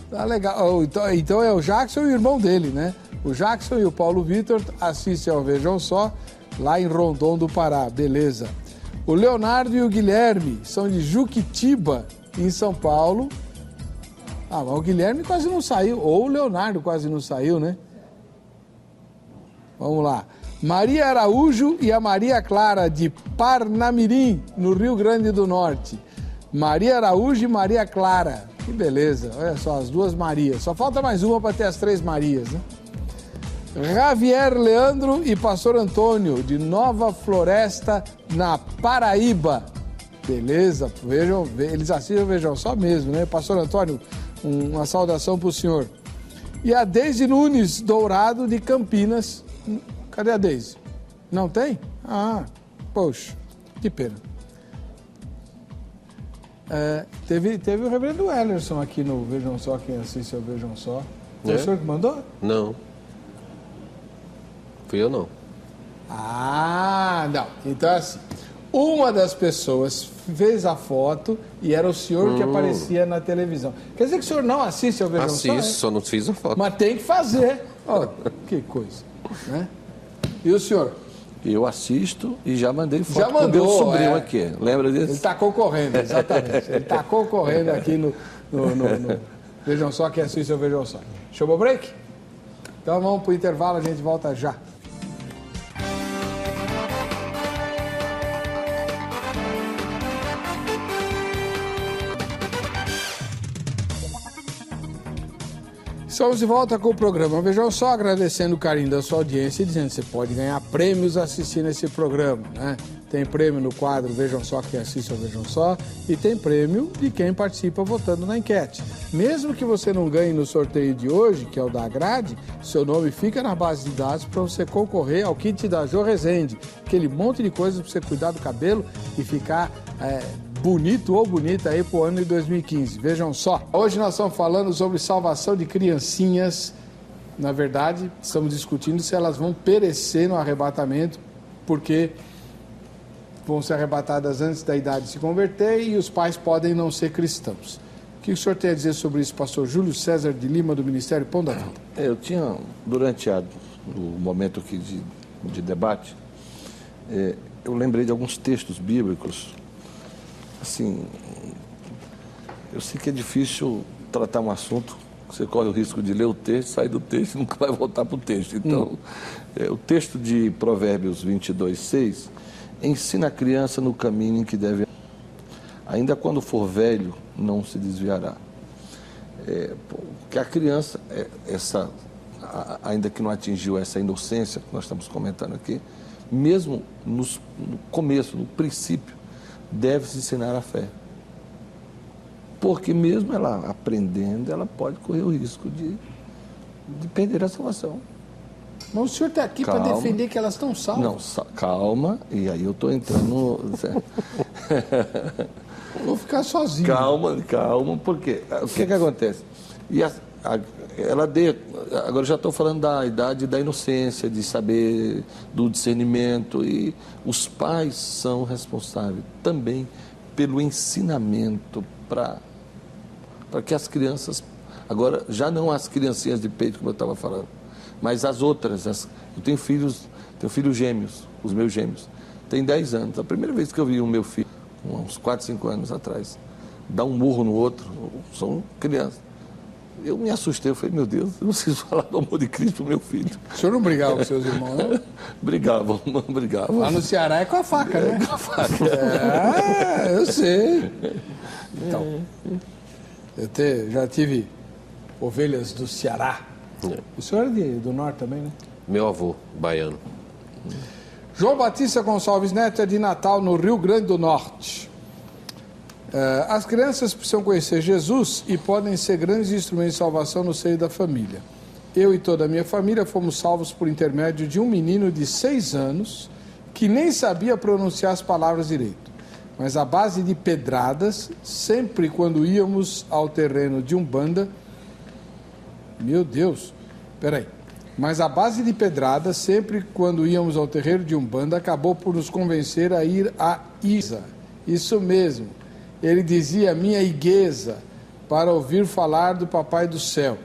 tá legal. Então é o Jackson e o irmão dele, né? O Jackson e o Paulo Vitor assistem ao Vejam Só, lá em Rondon do Pará, beleza. O Leonardo e o Guilherme são de Juquitiba, em São Paulo. Mas o Guilherme quase não saiu, ou o Leonardo quase não saiu, né? Vamos lá. Maria Araújo e a Maria Clara, de Parnamirim, no Rio Grande do Norte. Maria Araújo e Maria Clara. Que beleza, olha só, as duas Marias. Só falta mais uma para ter as 3 Marias, né? Javier Leandro e Pastor Antônio, de Nova Floresta, na Paraíba. Beleza, vejam, eles assistem, Vejam Só mesmo, né? Pastor Antônio, uma saudação para o senhor. E a Deise Nunes Dourado, de Campinas. Cadê a Deise? Não tem? Poxa, que pena. Teve o reverendo Ellerson aqui no Vejam Só, quem assiste ao Vejam Só. Foi o senhor que mandou? Não. fui eu não. Ah, não. Então é assim. Uma das pessoas fez a foto e era o senhor que aparecia na televisão. Quer dizer que o senhor não assiste ao Vejam Só? Assisto, só não fiz a foto. Mas tem que fazer. Ó, que coisa. Né? E o senhor? Eu assisto e já mandei foto Já mandou, com meu sobrinho aqui. Lembra disso? Ele está concorrendo, exatamente. Ele está concorrendo aqui no Vejam Só, quem assiste ao Vejam Só. Show o break? Então vamos para o intervalo, a gente volta já. Estamos de volta com o programa Vejam Só, agradecendo o carinho da sua audiência e dizendo que você pode ganhar prêmios assistindo esse programa, né? Tem prêmio no quadro Vejam Só quem assiste ao Vejam Só e tem prêmio de quem participa votando na enquete. Mesmo que você não ganhe no sorteio de hoje, que é o da grade, seu nome fica na base de dados para você concorrer ao kit da Jo Rezende, aquele monte de coisas para você cuidar do cabelo e ficar bonito ou bonita aí pro ano de 2015. Vejam só. Hoje nós estamos falando sobre salvação de criancinhas. Na verdade, estamos discutindo se elas vão perecer no arrebatamento, porque vão ser arrebatadas antes da idade de se converter e os pais podem não ser cristãos. O que o senhor tem a dizer sobre isso, pastor Júlio César de Lima, do Ministério Pão da Vida? Eu tinha, durante o momento aqui de debate, eu lembrei de alguns textos bíblicos. Assim, eu sei que é difícil tratar um assunto, você corre o risco de ler o texto, sair do texto e nunca vai voltar para o texto. Então, o texto de Provérbios 22:6 ensina a criança no caminho em que deve andar. Ainda quando for velho, não se desviará. Porque a criança, ainda que não atingiu essa inocência que nós estamos comentando aqui, mesmo no começo, no princípio, deve-se ensinar a fé. Porque mesmo ela aprendendo, ela pode correr o risco de perder a salvação. Mas o senhor está aqui para defender que elas estão salvas. Não, calma, e aí eu estou entrando... Vou ficar sozinho. Calma, porque o que acontece? Agora já estou falando da idade da inocência, de saber, do discernimento, e os pais são responsáveis também pelo ensinamento para que as crianças, agora já não as criancinhas de peito, como eu estava falando, mas as outras. Eu tenho filhos gêmeos, os meus gêmeos, têm 10 anos. A primeira vez que eu vi o meu filho, uns 4, 5 anos atrás, dar um murro no outro, são crianças. Eu me assustei, eu falei, meu Deus, eu não preciso falar do amor de Cristo para o meu filho. O senhor não brigava com seus irmãos, não? Brigava. Lá no Ceará é com a faca, né? Com a faca. Eu sei. Então, já tive ovelhas do Ceará. O senhor é do norte também, né? Meu avô, baiano. João Batista Gonçalves Neto é de Natal, no Rio Grande do Norte. As crianças precisam conhecer Jesus e podem ser grandes instrumentos de salvação no seio da família. Eu e toda a minha família fomos salvos por intermédio de um menino de 6 anos que nem sabia pronunciar as palavras direito. Mas à base de pedradas, sempre quando íamos ao terreno de Umbanda... Meu Deus, peraí. Mas a base de pedradas, sempre quando íamos ao terreiro de Umbanda, acabou por nos convencer a ir à Isa. Isso mesmo. Ele dizia minha igueza para ouvir falar do Papai do Céu.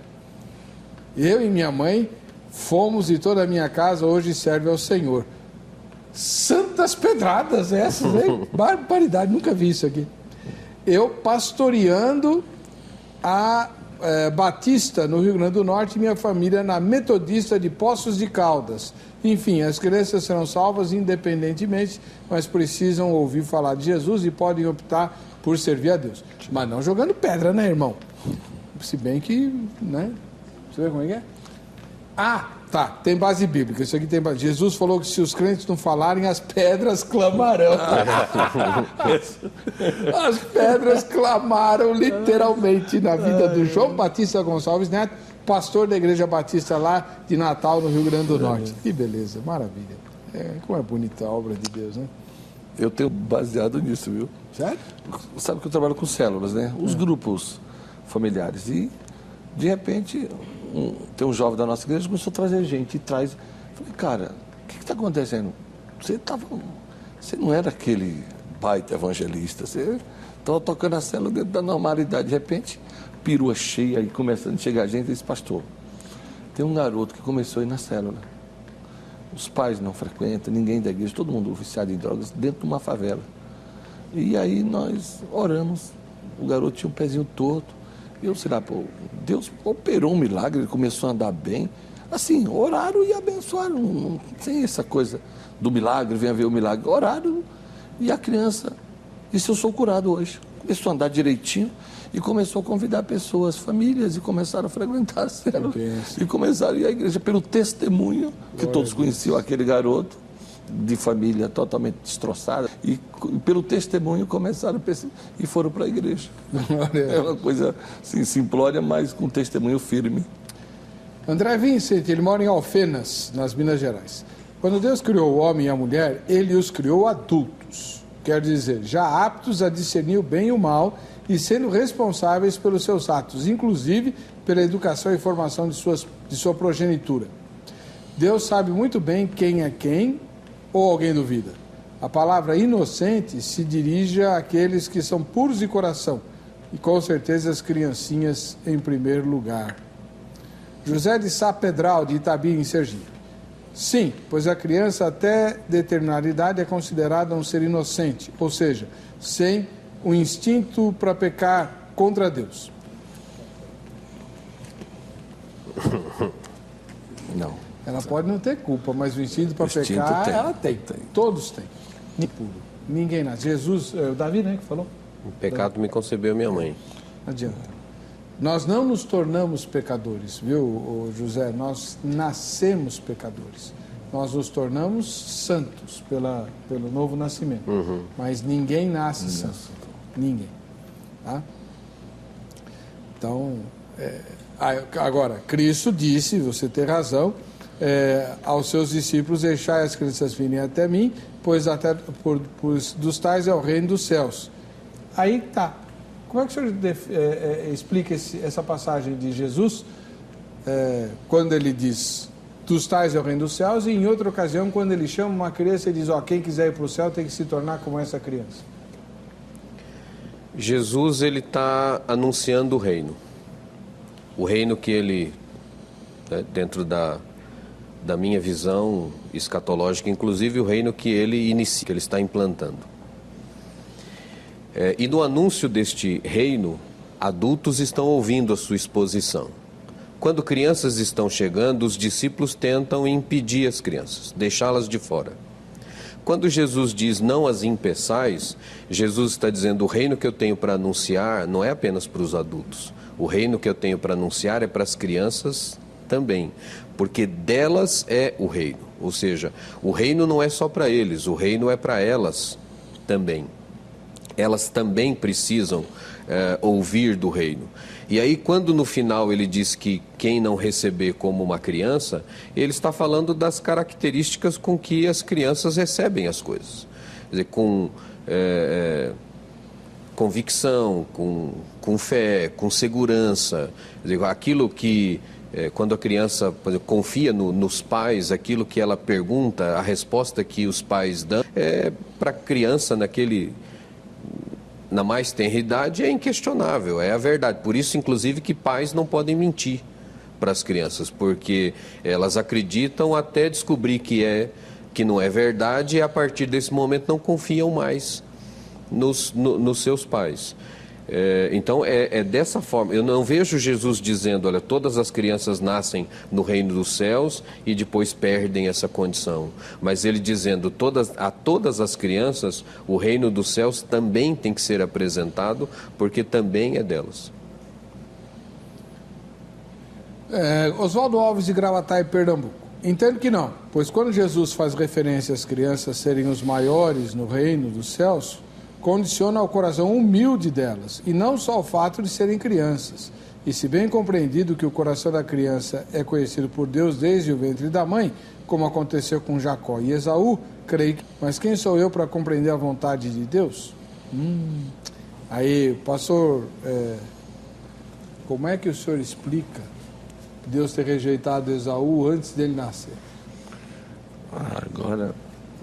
Eu e minha mãe fomos e toda a minha casa hoje serve ao Senhor. Santas pedradas essas, hein? Barbaridade, nunca vi isso aqui. Eu pastoreando a Batista no Rio Grande do Norte e minha família na Metodista de Poços de Caldas. Enfim, as crianças serão salvas independentemente, mas precisam ouvir falar de Jesus e podem optar por servir a Deus. Mas não jogando pedra, né, irmão? Se bem que, né? Você vê como é que é? Ah, tá, tem base bíblica. Isso aqui tem base. Jesus falou que se os crentes não falarem, as pedras clamarão. As pedras clamaram literalmente na vida do João Batista Gonçalves Neto, pastor da Igreja Batista lá de Natal, no Rio Grande do Norte. Que beleza, maravilha. Como é bonita a obra de Deus, né? Eu tenho baseado nisso, viu? Sério? Sabe que eu trabalho com células, né? Os grupos familiares. E, de repente, tem um jovem da nossa igreja que começou a trazer gente e Falei, cara, o que está acontecendo? Você não era aquele baita evangelista, você estava tocando a célula dentro da normalidade. De repente, perua cheia, aí começando a chegar gente, e disse, pastor, tem um garoto que começou a ir na célula. Os pais não frequentam, ninguém da igreja, todo mundo viciado em drogas, dentro de uma favela. E aí nós oramos, o garoto tinha um pezinho torto. Eu, sei lá, pô, Deus operou um milagre, ele começou a andar bem. Assim, oraram e abençoaram, não tem essa coisa do milagre, vem a ver o milagre. Oraram e a criança disse, eu sou curado hoje. Começou a andar direitinho e começou a convidar pessoas, famílias, e começaram a frequentar a célula. E começaram a ir à igreja pelo testemunho, que todos conheciam aquele garoto, de família totalmente destroçada, e pelo testemunho começaram a perceber, e foram para a igreja. É uma coisa assim, simplória, mas com testemunho firme. André Vincent, ele mora em Alfenas, nas Minas Gerais. Quando Deus criou o homem e a mulher, ele os criou adultos. Quer dizer, já aptos a discernir o bem e o mal e sendo responsáveis pelos seus atos, inclusive pela educação e formação de sua progenitura. Deus sabe muito bem quem é quem, ou alguém duvida. A palavra inocente se dirige àqueles que são puros de coração e com certeza as criancinhas em primeiro lugar. José de Sá Pedral, de Itabi, em Sergipe. Sim, pois a criança até determinada idade é considerada um ser inocente, ou seja, sem o instinto para pecar contra Deus. Não. Ela pode não ter culpa, mas o instinto para pecar, tem. ela tem. Todos têm. Puro. Ninguém nasce. Jesus, o Davi, né, que falou? O pecado me concebeu minha mãe. Não adianta. Nós não nos tornamos pecadores, viu, José? Nós nascemos pecadores. Nós nos tornamos santos pelo novo nascimento. Mas ninguém nasce santo. Ninguém. Tá? Então, agora, Cristo disse, você tem razão, aos seus discípulos, deixai as crianças virem até mim, pois até dos tais é o reino dos céus. Aí tá. Como é que o senhor explica essa passagem de Jesus, quando ele diz, dos tais é o reino dos céus, e em outra ocasião, quando ele chama uma criança e diz, quem quiser ir para o céu tem que se tornar como essa criança? Jesus, ele está anunciando o reino. O reino que ele, dentro da minha visão escatológica, inclusive o reino que ele inicia, que ele está implantando. E no anúncio deste reino, adultos estão ouvindo a sua exposição. Quando crianças estão chegando, os discípulos tentam impedir as crianças, deixá-las de fora. Quando Jesus diz não as impeçais, Jesus está dizendo o reino que eu tenho para anunciar não é apenas para os adultos. O reino que eu tenho para anunciar é para as crianças também, porque delas é o reino. Ou seja, o reino não é só para eles, o reino é para elas também. Elas também precisam ouvir do reino. E aí, quando no final ele diz que quem não receber como uma criança, ele está falando das características com que as crianças recebem as coisas. Quer dizer, com convicção, com fé, com segurança. Quer dizer, aquilo que, quando a criança, por exemplo, confia nos pais, aquilo que ela pergunta, a resposta que os pais dão, para a criança na mais tenra idade é inquestionável, é a verdade. Por isso, inclusive, que pais não podem mentir para as crianças, porque elas acreditam até descobrir que não é verdade e a partir desse momento não confiam mais nos seus pais. Então, é dessa forma. Eu não vejo Jesus dizendo, olha, todas as crianças nascem no reino dos céus e depois perdem essa condição. Mas ele dizendo, a todas as crianças, o reino dos céus também tem que ser apresentado, porque também é delas. Oswaldo Alves, de Gravataí, Pernambuco. Entendo que não, pois quando Jesus faz referência às crianças serem os maiores no reino dos céus, condiciona ao coração humilde delas, e não só o fato de serem crianças. E se bem compreendido que o coração da criança é conhecido por Deus desde o ventre da mãe, como aconteceu com Jacó e Esaú, creio que... Mas quem sou eu para compreender a vontade de Deus? Aí, pastor, como é que o senhor explica Deus ter rejeitado Esaú antes dele nascer? Agora,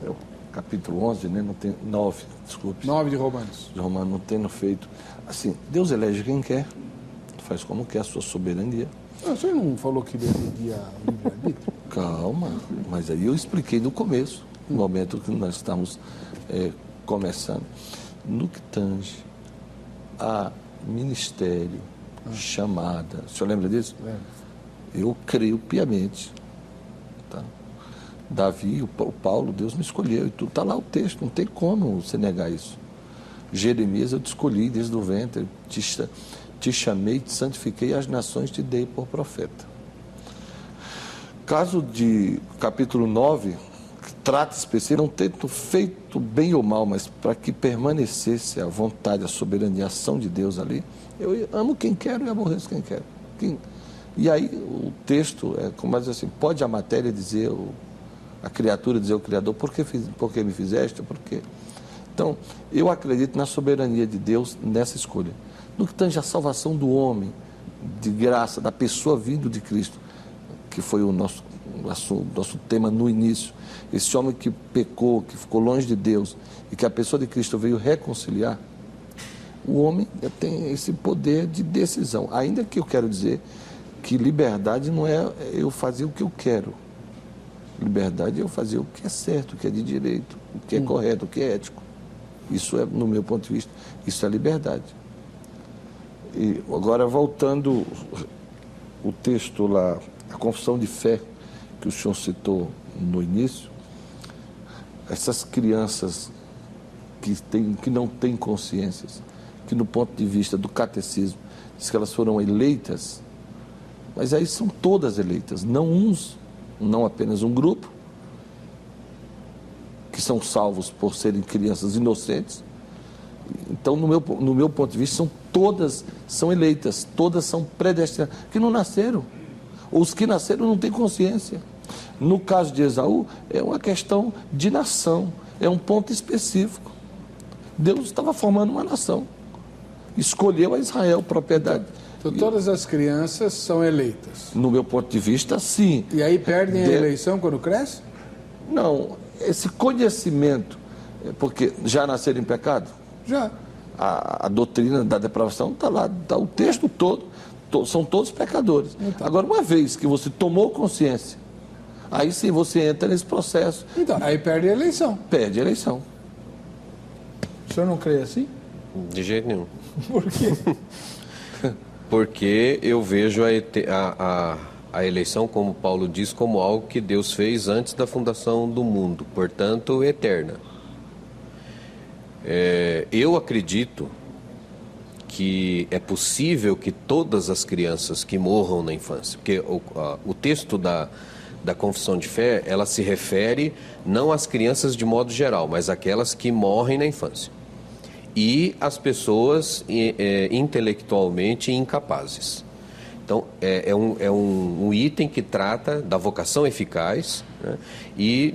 é o capítulo 11, né? Não tem, 9, desculpe. 9 de Romanos. De Romanos, não tendo feito. Assim, Deus elege quem quer, faz como quer, a sua soberania. O senhor não falou que defendia o livre-arbítrio? Calma, mas aí eu expliquei no começo, no momento que nós estamos começando. No que tange a ministério, chamada, o senhor lembra disso? Eu creio piamente. Tá? Davi, o Paulo, Deus me escolheu, e tudo está lá o texto, não tem como você negar isso. Jeremias, eu te escolhi desde o ventre, te chamei, te santifiquei, as nações te dei por profeta. Caso de capítulo 9, que trata específico, não tendo feito bem ou mal, mas para que permanecesse a vontade, a soberania, a ação de Deus ali, eu amo quem quero e aborreço quem quero. E aí o texto é como diz assim, pode a matéria dizer, a criatura dizer ao Criador, por que me fizeste? Por quê? Então, eu acredito na soberania de Deus nessa escolha. No que tange a salvação do homem, de graça, da pessoa vindo de Cristo, que foi o nosso tema no início, esse homem que pecou, que ficou longe de Deus, e que a pessoa de Cristo veio reconciliar, o homem tem esse poder de decisão. Ainda que eu quero dizer que liberdade não é eu fazer o que eu quero. Liberdade é eu fazer o que é certo, o que é de direito, o que é correto, o que é ético. Isso é, no meu ponto de vista, isso é liberdade. E agora, voltando o texto lá, a confissão de fé que o senhor citou no início, essas crianças que não têm consciências, que no ponto de vista do catecismo, diz que elas foram eleitas, mas aí são todas eleitas, não apenas um grupo, que são salvos por serem crianças inocentes. Então, no meu ponto de vista, todas são eleitas, todas são predestinadas, que não nasceram. Os que nasceram não têm consciência. No caso de Esaú, é uma questão de nação, é um ponto específico. Deus estava formando uma nação, escolheu a Israel, propriedade. Então, todas as crianças são eleitas? No meu ponto de vista, sim. E aí perdem a eleição quando cresce? Não, esse conhecimento, porque já nasceram em pecado? Já. A doutrina da depravação está lá, está o texto todo, são todos pecadores. Então. Agora, uma vez que você tomou consciência, aí sim você entra nesse processo. Então, aí perde a eleição. Perde a eleição. O senhor não crê assim? De jeito nenhum. Por quê? Porque eu vejo a eleição, como Paulo diz, como algo que Deus fez antes da fundação do mundo, portanto, eterna. Eu acredito que é possível que todas as crianças que morram na infância, porque o texto da confissão de fé, ela se refere não às crianças de modo geral, mas àquelas que morrem na infância. E as pessoas intelectualmente incapazes. Então, é um item que trata da vocação eficaz, né? E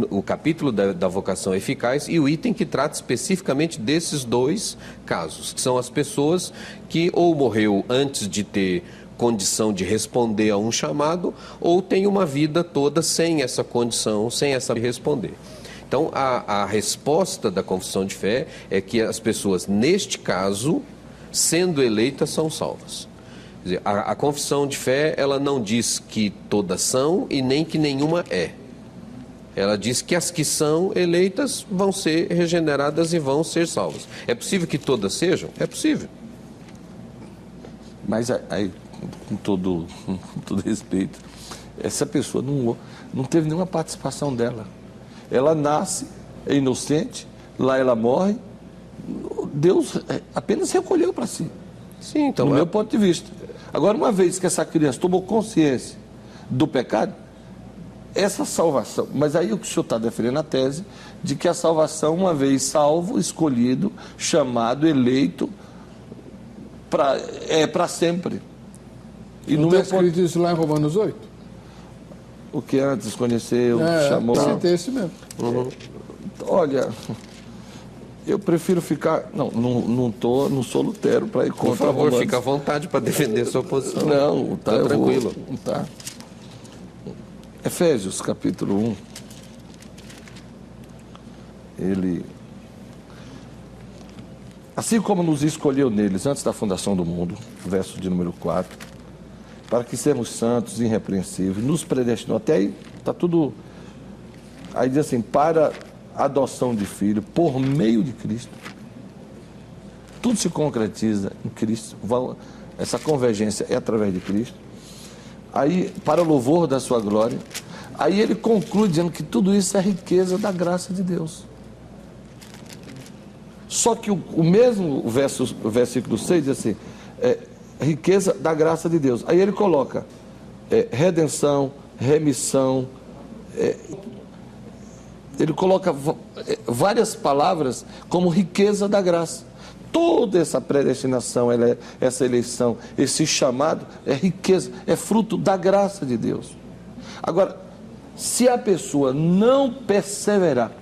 o capítulo da vocação eficaz, e o item que trata especificamente desses dois casos, que são as pessoas que ou morreu antes de ter condição de responder a um chamado, ou tem uma vida toda sem essa condição, sem essa responder. Então, a resposta da confissão de fé é que as pessoas, neste caso, sendo eleitas, são salvas. Quer dizer, a confissão de fé, ela não diz que todas são e nem que nenhuma é. Ela diz que as que são eleitas vão ser regeneradas e vão ser salvas. É possível que todas sejam? É possível. Mas aí, com todo respeito, essa pessoa não teve nenhuma participação dela. Ela nasce, é inocente, lá ela morre, Deus apenas recolheu para si. Sim, então, no meu ponto de vista. Agora, uma vez que essa criança tomou consciência do pecado, essa salvação, mas aí o que o senhor está defendendo a tese de que a salvação, uma vez salvo, escolhido, chamado, eleito, é para sempre. E não está escrito isso lá em Romanos 8? O que antes conheceu, chamou. Citei esse mesmo. Olha, eu prefiro ficar. Não sou Lutero para ir contra. Por favor, fica à vontade para defender sua posição. Não, tá tranquilo. Tá. Efésios, capítulo 1. ele, assim como nos escolheu neles antes da fundação do mundo, verso de número 4, para que sermos santos, irrepreensíveis, nos predestinou, até aí está tudo, aí diz assim, para a adoção de filho, por meio de Cristo. Tudo se concretiza em Cristo, essa convergência é através de Cristo. Aí, para o louvor da sua glória, aí ele conclui dizendo que tudo isso é riqueza da graça de Deus. Só que o mesmo versículo 6 diz assim, riqueza da graça de Deus. Aí ele coloca redenção, remissão, ele coloca várias palavras como riqueza da graça. Toda essa predestinação, essa eleição, esse chamado é riqueza, é fruto da graça de Deus. Agora, se a pessoa não perseverar,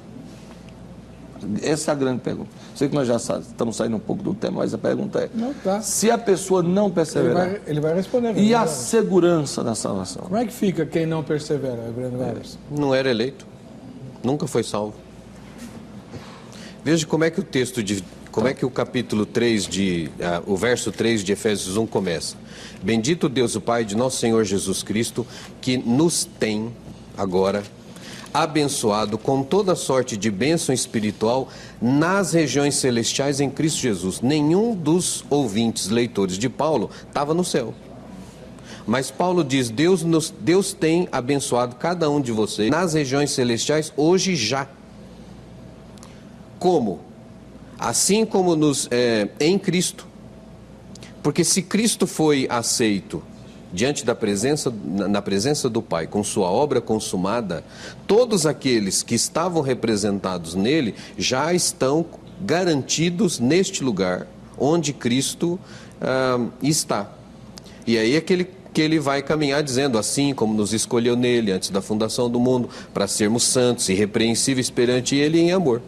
essa é a grande pergunta. Sei que nós já estamos saindo um pouco do tema, mas a pergunta é, não, tá. Se a pessoa não perseverar, ele vai responder. E a segurança da salvação? Como é que fica quem não persevera, Breno Vargas? Não era eleito, nunca foi salvo. Veja como é que o texto como é que o capítulo 3 o verso 3 de Efésios 1 começa. Bendito Deus o Pai de nosso Senhor Jesus Cristo, que nos tem agora abençoado com toda sorte de bênção espiritual nas regiões celestiais em Cristo Jesus. Nenhum dos ouvintes, leitores de Paulo, estava no céu. Mas Paulo diz, Deus tem abençoado cada um de vocês nas regiões celestiais hoje já. Como? Assim como em Cristo. Porque se Cristo foi aceito diante na presença do Pai, com sua obra consumada, todos aqueles que estavam representados nele já estão garantidos neste lugar onde Cristo está. E aí é que ele vai caminhar dizendo, assim como nos escolheu nele antes da fundação do mundo, para sermos santos, irrepreensíveis perante ele em amor.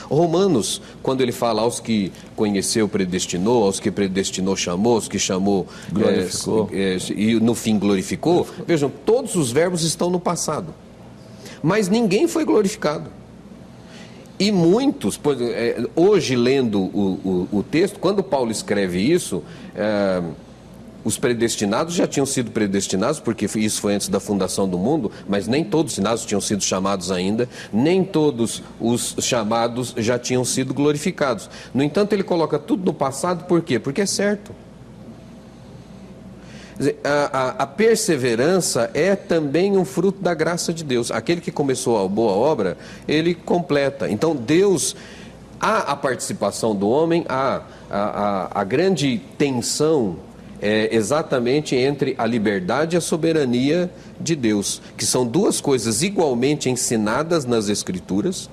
Romanos, quando ele fala aos que conheceu, predestinou, aos que predestinou, chamou, aos que chamou, glorificou, e no fim glorificou. Vejam, todos os verbos estão no passado, mas ninguém foi glorificado. E muitos, hoje lendo o texto, quando Paulo escreve isso, os predestinados já tinham sido predestinados, porque isso foi antes da fundação do mundo, mas nem todos os destinados tinham sido chamados ainda, nem todos os chamados já tinham sido glorificados. No entanto, ele coloca tudo no passado, por quê? Porque é certo. A perseverança é também um fruto da graça de Deus. Aquele que começou a boa obra, ele completa. Então, Deus, há a participação do homem, há a grande tensão exatamente entre a liberdade e a soberania de Deus, que são duas coisas igualmente ensinadas nas Escrituras,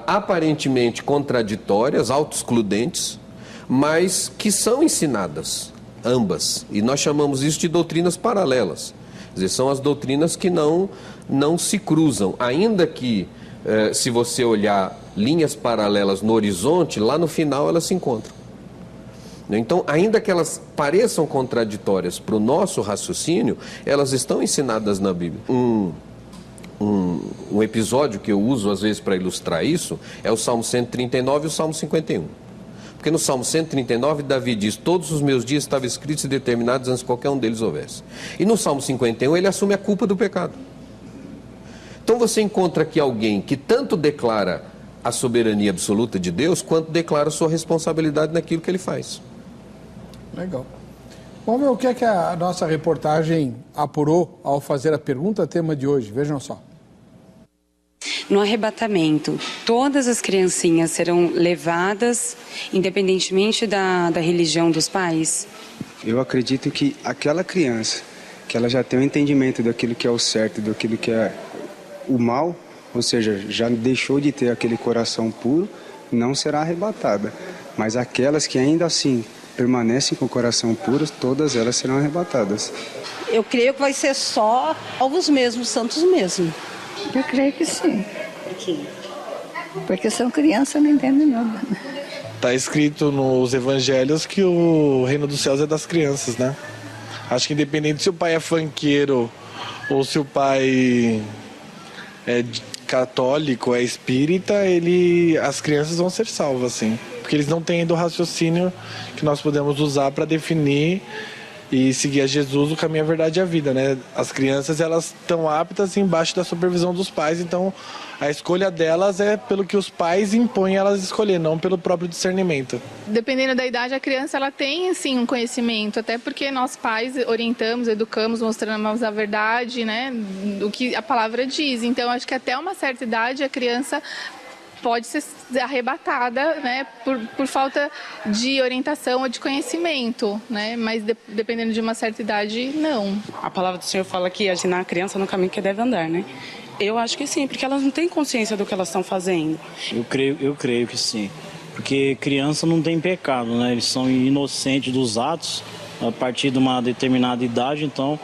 aparentemente contraditórias, autoexcludentes, mas que são ensinadas, ambas. E nós chamamos isso de doutrinas paralelas. Quer dizer, são as doutrinas que não se cruzam, ainda que, se você olhar linhas paralelas no horizonte, lá no final elas se encontram. Então, ainda que elas pareçam contraditórias para o nosso raciocínio, elas estão ensinadas na Bíblia. Um episódio que eu uso às vezes para ilustrar isso é o Salmo 139 e o Salmo 51. Porque no Salmo 139, Davi diz, todos os meus dias estavam escritos e determinados antes que qualquer um deles houvesse. E no Salmo 51 ele assume a culpa do pecado. Então você encontra aqui alguém que tanto declara a soberania absoluta de Deus, quanto declara a sua responsabilidade naquilo que ele faz. Legal. Vamos ver o que é que a nossa reportagem apurou ao fazer a pergunta tema de hoje. Vejam só. No arrebatamento, todas as criancinhas serão levadas, independentemente da religião dos pais? Eu acredito que aquela criança, que ela já tem um entendimento daquilo que é o certo, daquilo que é o mal, ou seja, já deixou de ter aquele coração puro, não será arrebatada. Mas aquelas que ainda assim permanecem com o coração puro, todas elas serão arrebatadas. Eu creio que vai ser só salvos mesmo, santos mesmo. Eu creio que sim. Porque são crianças, não entendem nada. Está escrito nos evangelhos que o reino dos céus é das crianças, né? Acho que independente se o pai é funkeiro ou se o pai católico, é espírita, as crianças vão ser salvas, sim. Porque eles não têm ainda o raciocínio que nós podemos usar para definir e seguir a Jesus, o caminho, a verdade e a vida, né? As crianças, elas estão aptas embaixo da supervisão dos pais, então a escolha delas é pelo que os pais impõem elas escolher, não pelo próprio discernimento. Dependendo da idade, a criança ela tem sim um conhecimento, até porque nós pais orientamos, educamos, mostramos a verdade, né? O que a palavra diz. Então, acho que até uma certa idade a criança pode ser arrebatada, né, por falta de orientação ou de conhecimento, né, mas dependendo de uma certa idade, não. A palavra do Senhor fala que ensinar a criança no caminho que deve andar, né? Eu acho que sim, porque elas não têm consciência do que elas estão fazendo. Eu creio que sim, porque criança não tem pecado, né? Eles são inocentes dos atos a partir de uma determinada idade, então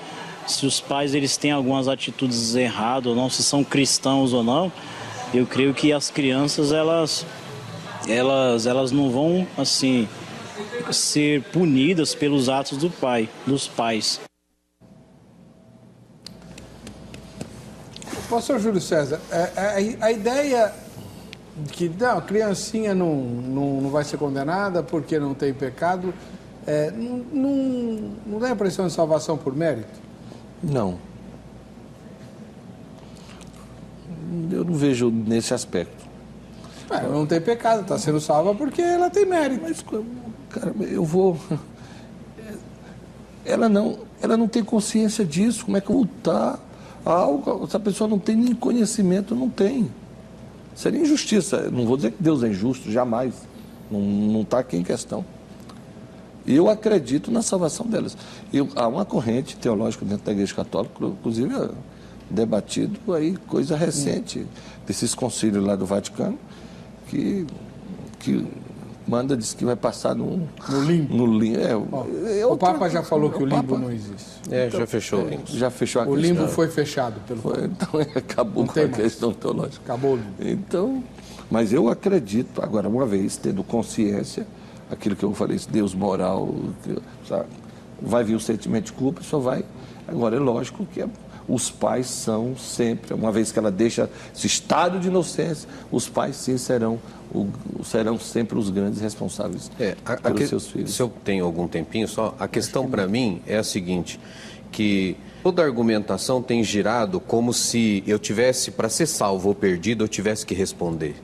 se os pais eles têm algumas atitudes erradas ou não, se são cristãos ou não, eu creio que as crianças, elas não vão, assim, ser punidas pelos atos dos pais. Pastor Júlio César, a ideia de que não, a criancinha não vai ser condenada porque não tem pecado, não dá a impressão de salvação por mérito? Não. Eu não vejo nesse aspecto. Não tem pecado, está sendo salva porque ela tem mérito. Mas, cara, ela não tem consciência disso. Como é que eu vou lutar algo? Essa pessoa não tem nem conhecimento, não tem. Seria injustiça. Não vou dizer que Deus é injusto, jamais. Não está aqui em questão. Eu acredito na salvação delas. Há uma corrente teológica dentro da Igreja Católica, inclusive debatido aí, coisa recente, desses concílios lá do Vaticano, que manda, diz que vai passar no limbo. O Papa já falou que o limbo não existe. Já fechou o limbo. Já fechou a questão. O limbo foi fechado pelo Papa. Então acabou com a questão teológica. Acabou o limbo. Então, mas eu acredito, agora, uma vez, tendo consciência, aquilo que eu falei, Deus moral, sabe? Vai vir o sentimento de culpa, só vai. Agora, é lógico que os pais são sempre, uma vez que ela deixa esse estado de inocência, os pais sim serão sempre os grandes responsáveis pelos seus filhos. Se eu tenho algum tempinho só, a questão para mim é a seguinte, que toda argumentação tem girado como se eu tivesse, para ser salvo ou perdido, eu tivesse que responder.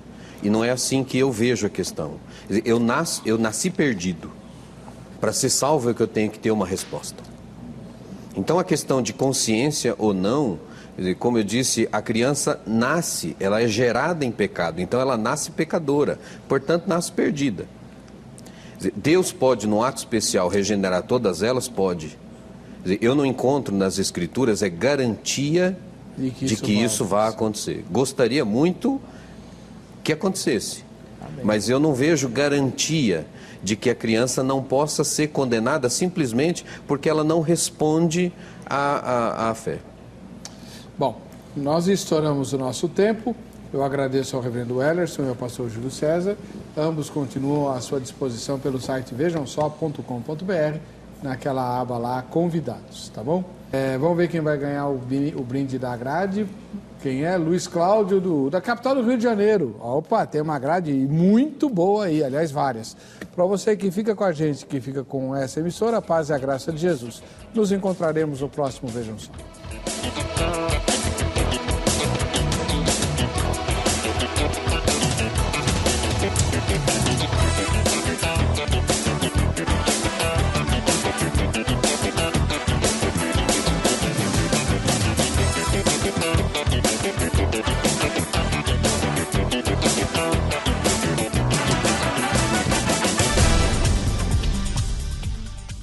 E não é assim que eu vejo a questão. Eu nasci perdido. Para ser salvo é que eu tenho que ter uma resposta. Então, a questão de consciência ou não, como eu disse, a criança nasce, ela é gerada em pecado, então ela nasce pecadora, portanto, nasce perdida. Deus pode, num ato especial, regenerar todas elas? Pode. Eu não encontro nas Escrituras garantia de que isso vai acontecer. Gostaria muito que acontecesse, mas eu não vejo garantia de que a criança não possa ser condenada simplesmente porque ela não responde à fé. Bom, nós estouramos o nosso tempo. Eu agradeço ao reverendo Wellerson e ao pastor Júlio César. Ambos continuam à sua disposição pelo site vejamsó.com.br, naquela aba lá, convidados, tá bom? Vamos ver quem vai ganhar o brinde da grade. Quem é? Luiz Cláudio, da capital do Rio de Janeiro. Opa, tem uma grade muito boa aí, aliás, várias. Para você que fica com a gente, que fica com essa emissora, a paz e a graça de Jesus. Nos encontraremos no próximo Vejam Só.